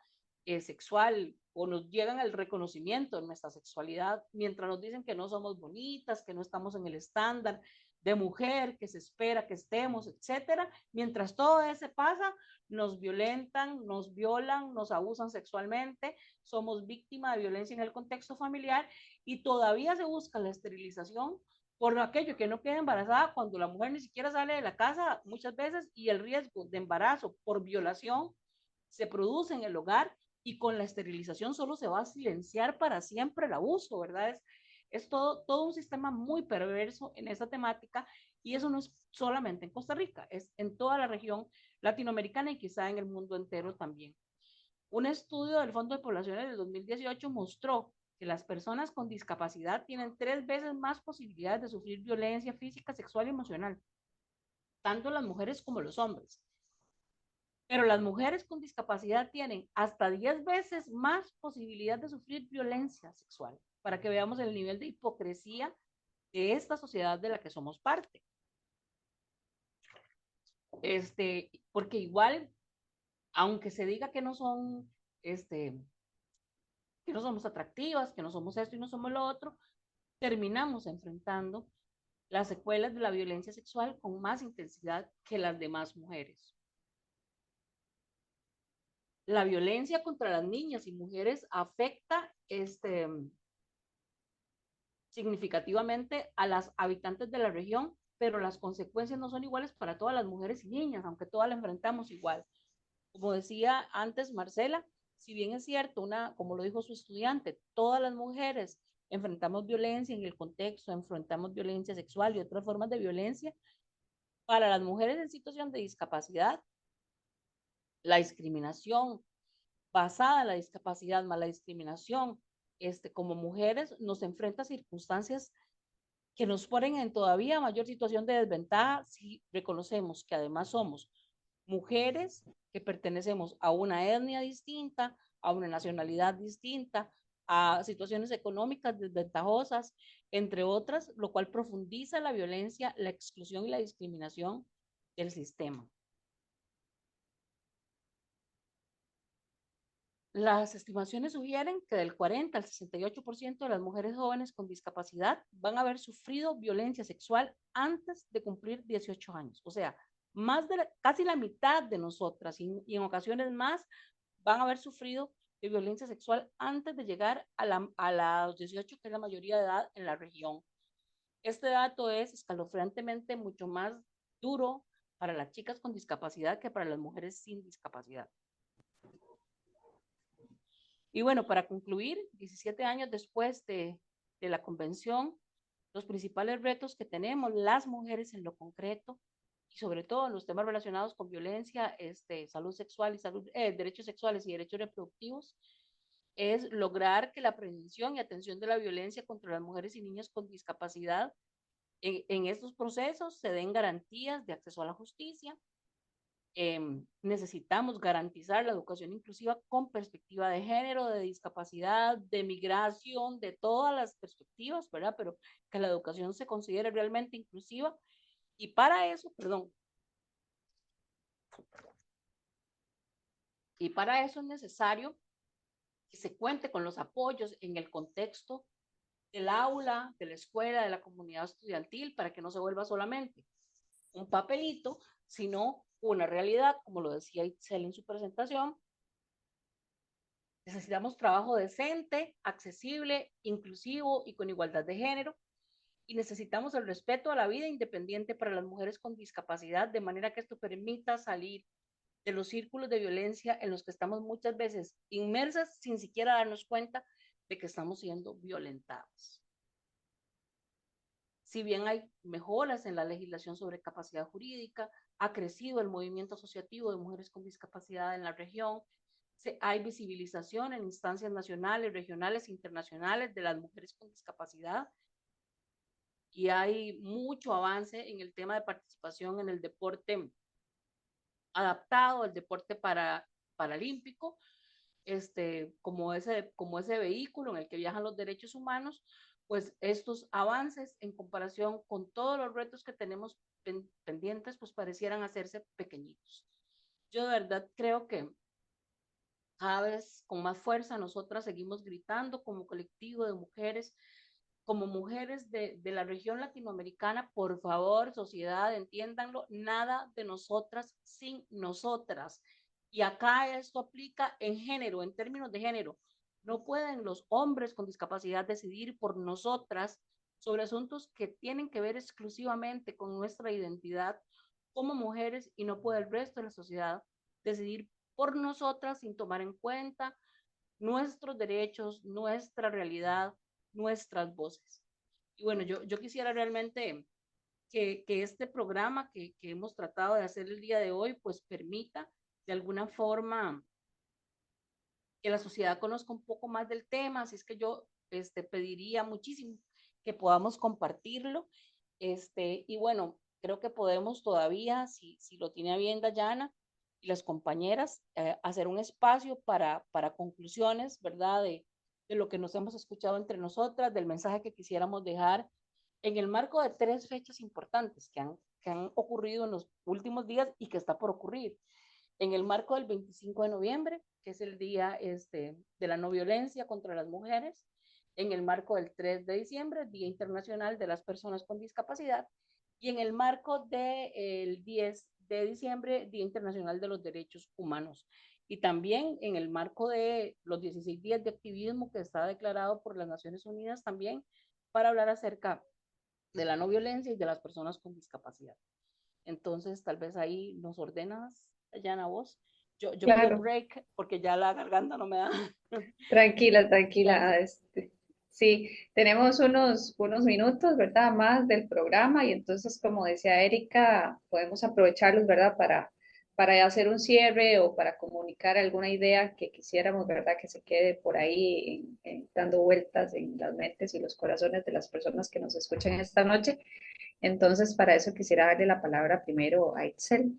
sexual o nos llegan el reconocimiento de nuestra sexualidad, mientras nos dicen que no somos bonitas, que no estamos en el estándar de mujer que se espera que estemos, etcétera. Mientras todo eso pasa, nos violentan, nos violan, nos abusan sexualmente, somos víctimas de violencia en el contexto familiar y todavía se busca la esterilización por aquello que no queda embarazada cuando la mujer ni siquiera sale de la casa muchas veces y el riesgo de embarazo por violación se produce en el hogar y con la esterilización solo se va a silenciar para siempre el abuso, ¿verdad? Es todo un sistema muy perverso en esa temática y eso no es solamente en Costa Rica, es en toda la región latinoamericana y quizá en el mundo entero también. Un estudio del Fondo de Poblaciones del 2018 mostró que las personas con discapacidad tienen 3 veces más posibilidades de sufrir violencia física, sexual y emocional, tanto las mujeres como los hombres. Pero las mujeres con discapacidad tienen hasta 10 veces más posibilidad de sufrir violencia sexual, para que veamos el nivel de hipocresía de esta sociedad de la que somos parte. Porque igual, aunque se diga que no son, que no somos atractivas, que no somos esto y no somos lo otro, terminamos enfrentando las secuelas de la violencia sexual con más intensidad que las demás mujeres. La violencia contra las niñas y mujeres afecta significativamente a las habitantes de la región, pero las consecuencias no son iguales para todas las mujeres y niñas, aunque todas la enfrentamos igual. Como decía antes Marcela, si bien es cierto, como lo dijo su estudiante, todas las mujeres enfrentamos violencia en el contexto, enfrentamos violencia sexual y otras formas de violencia, para las mujeres en situación de discapacidad, la discriminación basada en la discapacidad más la discriminación, como mujeres nos enfrenta a circunstancias que nos ponen en todavía mayor situación de desventaja si reconocemos que además somos mujeres que pertenecemos a una etnia distinta, a una nacionalidad distinta, a situaciones económicas desventajosas, entre otras, lo cual profundiza la violencia, la exclusión y la discriminación del sistema. Las estimaciones sugieren que del 40 al 68% de las mujeres jóvenes con discapacidad van a haber sufrido violencia sexual antes de cumplir 18 años. O sea, casi la mitad de nosotras y en ocasiones más van a haber sufrido de violencia sexual antes de llegar a los 18, que es la mayoría de edad en la región. Este dato es escalofriantemente mucho más duro para las chicas con discapacidad que para las mujeres sin discapacidad. Y bueno, para concluir, 17 años después de la convención, los principales retos que tenemos las mujeres en lo concreto y sobre todo en los temas relacionados con violencia, salud sexual y derechos sexuales y derechos reproductivos, es lograr que la prevención y atención de la violencia contra las mujeres y niñas con discapacidad en estos procesos se den garantías de acceso a la justicia. Necesitamos garantizar la educación inclusiva con perspectiva de género, de discapacidad, de migración, de todas las perspectivas, ¿verdad? Pero que la educación se considere realmente inclusiva. Y para eso, es necesario que se cuente con los apoyos en el contexto del aula, de la escuela, de la comunidad estudiantil, para que no se vuelva solamente un papelito, sino una realidad, como lo decía Itzel en su presentación. Necesitamos trabajo decente, accesible, inclusivo y con igualdad de género. Y necesitamos el respeto a la vida independiente para las mujeres con discapacidad, de manera que esto permita salir de los círculos de violencia en los que estamos muchas veces inmersas sin siquiera darnos cuenta de que estamos siendo violentadas. Si bien hay mejoras en la legislación sobre capacidad jurídica, ha crecido el movimiento asociativo de mujeres con discapacidad en la región, hay visibilización en instancias nacionales, regionales e internacionales de las mujeres con discapacidad y hay mucho avance en el tema de participación en el deporte adaptado, el deporte paralímpico, como ese vehículo en el que viajan los derechos humanos, pues estos avances en comparación con todos los retos que tenemos pendientes, pues parecieran hacerse pequeñitos. Yo de verdad creo que cada vez con más fuerza nosotras seguimos gritando como colectivo de mujeres, como mujeres de la región latinoamericana. Por favor, sociedad, entiéndanlo, nada de nosotras sin nosotras. Y acá esto aplica en género, en términos de género. No pueden los hombres con discapacidad decidir por nosotras sobre asuntos que tienen que ver exclusivamente con nuestra identidad como mujeres, y no puede el resto de la sociedad decidir por nosotras sin tomar en cuenta nuestros derechos, nuestra realidad, nuestras voces. Y bueno, yo quisiera realmente que este programa que hemos tratado de hacer el día de hoy, pues permita de alguna forma que la sociedad conozca un poco más del tema. Así es que yo pediría muchísimo que podamos compartirlo. Y bueno, creo que podemos todavía, si lo tiene a bien Dayana y las compañeras, hacer un espacio para conclusiones, ¿verdad? De lo que nos hemos escuchado entre nosotras, del mensaje que quisiéramos dejar en el marco de 3 fechas importantes que han ocurrido en los últimos días y que está por ocurrir. En el marco del 25 de noviembre, que es el día de la no violencia contra las mujeres, en el marco del 3 de diciembre, Día Internacional de las Personas con Discapacidad, y en el marco del 10 de diciembre, Día Internacional de los Derechos Humanos. Y también en el marco de los 16 días de activismo que está declarado por las Naciones Unidas también para hablar acerca de la no violencia y de las personas con discapacidad. Entonces, tal vez ahí nos ordenas, Yana, vos. Yo pido Claro, break porque ya la garganta no me da. tranquila, tranquila. Gracias. Sí, tenemos unos minutos, ¿verdad? Más del programa y entonces, como decía Erika, podemos aprovecharlos, ¿verdad? Para hacer un cierre o para comunicar alguna idea que quisiéramos, ¿verdad? Que se quede por ahí dando vueltas en las mentes y los corazones de las personas que nos escuchan esta noche. Entonces, para eso quisiera darle la palabra primero a Itzel.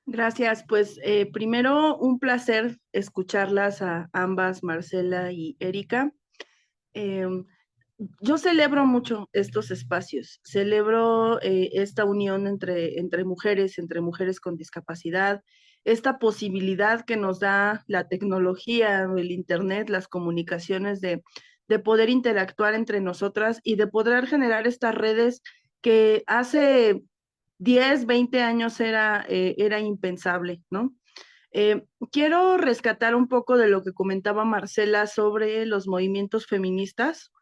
Gracias, pues primero un placer escucharlas a ambas, Marcela y Erika. Yo celebro mucho estos espacios, celebro esta unión entre mujeres con discapacidad, esta posibilidad que nos da la tecnología, el internet, las comunicaciones de poder interactuar entre nosotras y de poder generar estas redes que hace 10, 20 años era impensable, ¿no? Quiero rescatar un poco de lo que comentaba Marcela sobre los movimientos feministas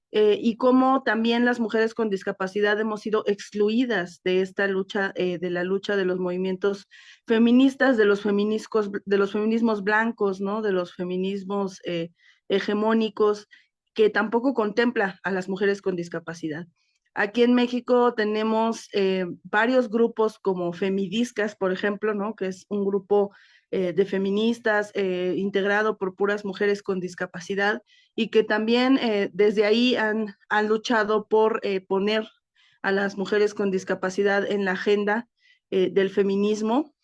y cómo también las mujeres con discapacidad hemos sido excluidas de esta lucha, de la lucha de los movimientos feministas, de los feminismos blancos, ¿no? De los feminismos hegemónicos, que tampoco contempla a las mujeres con discapacidad. Aquí en México tenemos varios grupos como Femidiscas, por ejemplo, ¿no? Que es un grupo de feministas integrado por puras mujeres con discapacidad y que también desde ahí han luchado por poner a las mujeres con discapacidad en la agenda del feminismo,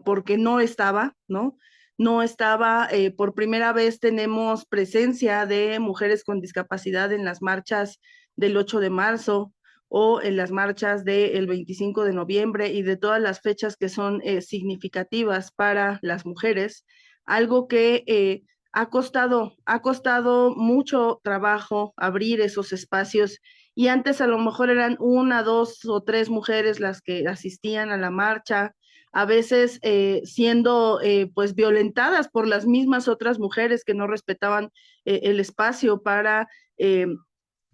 porque no estaba, ¿no? No estaba, por primera vez tenemos presencia de mujeres con discapacidad en las marchas del 8 de marzo o en las marchas del 25 de noviembre y de todas las fechas que son significativas para las mujeres, algo que ha costado mucho trabajo abrir esos espacios y antes a lo mejor eran 1, 2 o 3 mujeres las que asistían a la marcha, a veces siendo pues violentadas por las mismas otras mujeres que no respetaban el espacio para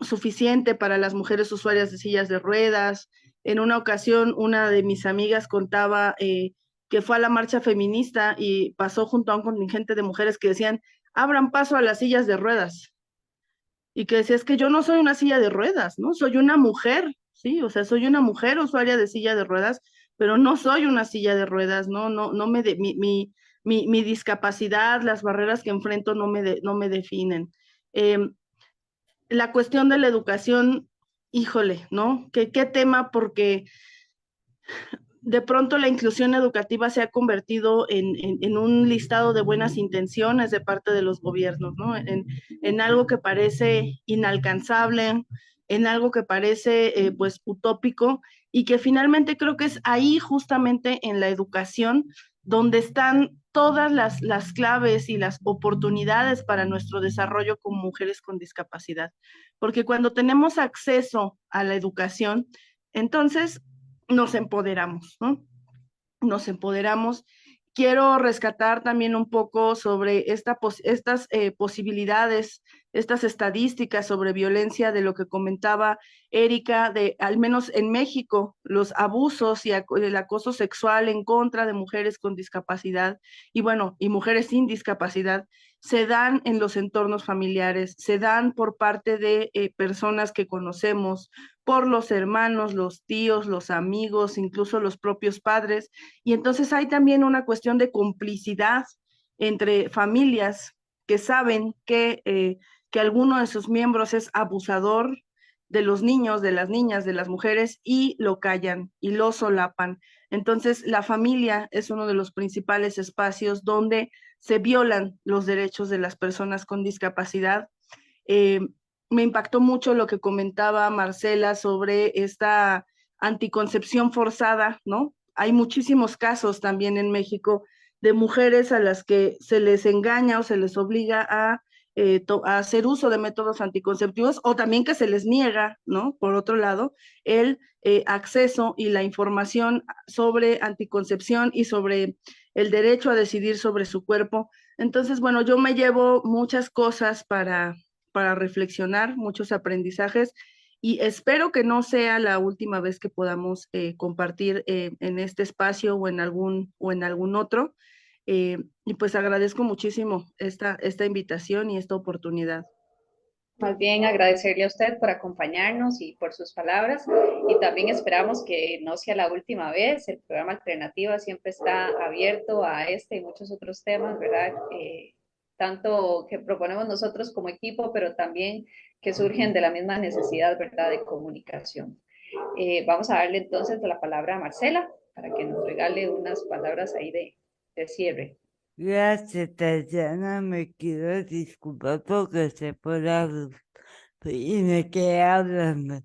suficiente para las mujeres usuarias de sillas de ruedas. En una ocasión, una de mis amigas contaba que fue a la marcha feminista y pasó junto a un contingente de mujeres que decían, abran paso a las sillas de ruedas. Y que decía, es que yo no soy una silla de ruedas, ¿no? Soy una mujer, ¿sí? O sea, soy una mujer usuaria de silla de ruedas, pero no soy una silla de ruedas, no me mi discapacidad, las barreras que enfrento no me definen. La cuestión de la educación, híjole, ¿no? ¿Qué tema? Porque de pronto la inclusión educativa se ha convertido en un listado de buenas intenciones de parte de los gobiernos, ¿no? En algo que parece inalcanzable, en algo que parece pues utópico y que finalmente creo que es ahí justamente en la educación donde están todas las claves y las oportunidades para nuestro desarrollo como mujeres con discapacidad. Porque cuando tenemos acceso a la educación, entonces nos empoderamos, ¿no? Nos empoderamos. Quiero rescatar también un poco sobre estas posibilidades, estas estadísticas sobre violencia de lo que comentaba Erika, de al menos en México, los abusos y el acoso sexual en contra de mujeres con discapacidad y bueno, y mujeres sin discapacidad se dan en los entornos familiares, se dan por parte de personas que conocemos, por los hermanos, los tíos, los amigos, incluso los propios padres. Y entonces hay también una cuestión de complicidad entre familias que saben que alguno de sus miembros es abusador de los niños, de las niñas, de las mujeres, y lo callan y lo solapan. Entonces, la familia es uno de los principales espacios donde se violan los derechos de las personas con discapacidad. Eh, Me impactó mucho lo que comentaba Marcela sobre esta anticoncepción forzada, ¿no? Hay muchísimos casos también en México de mujeres a las que se les engaña o se les obliga a hacer uso de métodos anticonceptivos o también que se les niega, ¿no? Por otro lado, el acceso y la información sobre anticoncepción y sobre el derecho a decidir sobre su cuerpo. Entonces, bueno, yo me llevo muchas cosas para reflexionar, muchos aprendizajes y espero que no sea la última vez que podamos compartir en este espacio o en algún otro. Y pues agradezco muchísimo esta invitación y esta oportunidad. Más bien agradecerle a usted por acompañarnos y por sus palabras y también esperamos que no sea la última vez. El programa Alternativa siempre está abierto a este y muchos otros temas, ¿verdad? Tanto que proponemos nosotros como equipo, pero también que surgen de la misma necesidad, ¿verdad?, de comunicación. Vamos a darle entonces la palabra a Marcela para que nos regale unas palabras ahí de cierre. Gracias, Tatiana. Me quiero disculpar porque se pone a y me quedé hablando.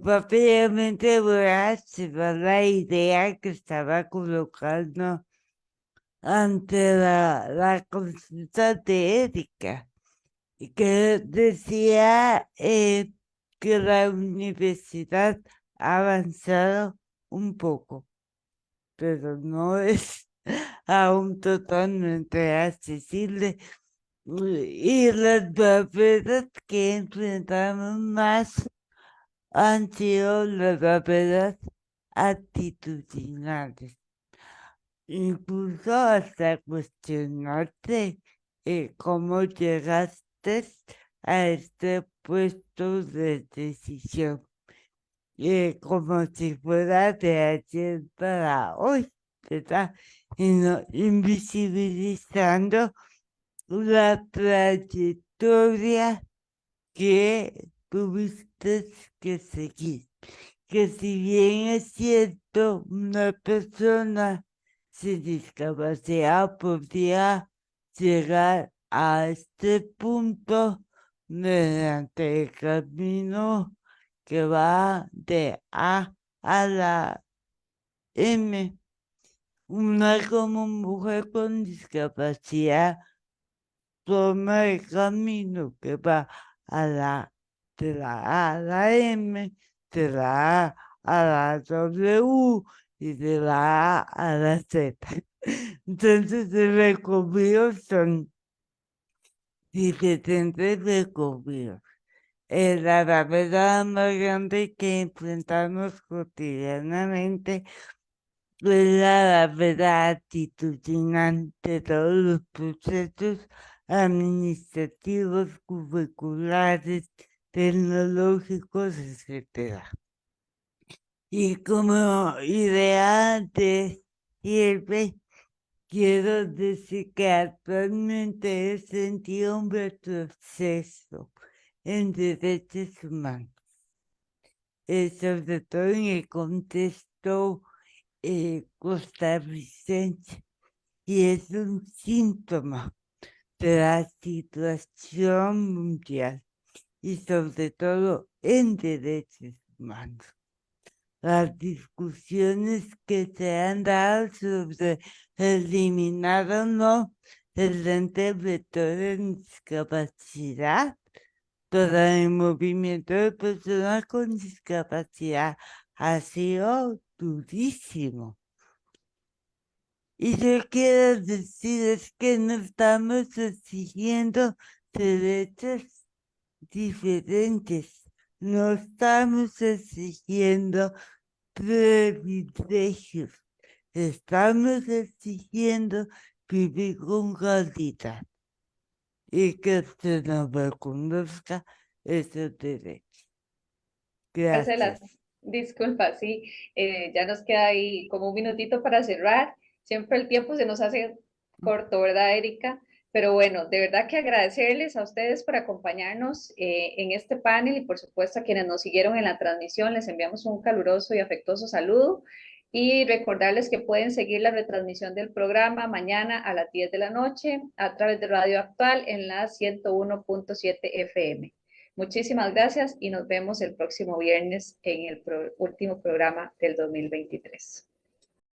Rápidamente voy a llevar la idea que estaba colocando ante la consulta de Erika, y que decía que la universidad ha avanzado un poco, pero no es aún totalmente accesible. Y las barreras que enfrentamos más han sido las barreras actitudinales. Incluso hasta cuestionarte cómo llegaste a este puesto de decisión, como si fuera de ayer para hoy, ¿verdad? Y no invisibilizando la trayectoria que tuviste que seguir. Que si bien es cierto, una persona sin discapacidad podría llegar a este punto mediante el camino que va de A a la M. Una como mujer con discapacidad toma el camino que va de la A a la M, de la A a la W y de la A a la Z. Entonces el recorrido son diferentes recorridos. La barrera más grande que enfrentamos cotidianamente es la barrera actitudinal de todos los procesos administrativos, curriculares, tecnológicos, etc. Y como idea de cierre, quiero decir que actualmente he sentido un retroceso en derechos humanos, sobre todo en el contexto costarricense, y es un síntoma de la situación mundial y sobre todo en derechos humanos. las discusiones que se han dado sobre eliminar o no el ente rector en discapacidad. Todo el movimiento de personas con discapacidad ha sido durísimo. Y yo quiero decir es que no estamos exigiendo derechos diferentes, no estamos exigiendo privilegios, estamos exigiendo vivir con calidad y que se nos reconozca esos derechos. Marcela, Gracias. disculpa, sí, ya nos queda ahí como un minutito para cerrar. Siempre el tiempo se nos hace corto, ¿verdad, Erika? Pero bueno, de verdad que agradecerles a ustedes por acompañarnos en este panel y por supuesto a quienes nos siguieron en la transmisión, les enviamos un caluroso y afectuoso saludo y recordarles que pueden seguir la retransmisión del programa mañana a las 10 de la noche a través de Radio Actual en la 101.7 FM. Muchísimas gracias y nos vemos el próximo viernes en el último programa del 2023.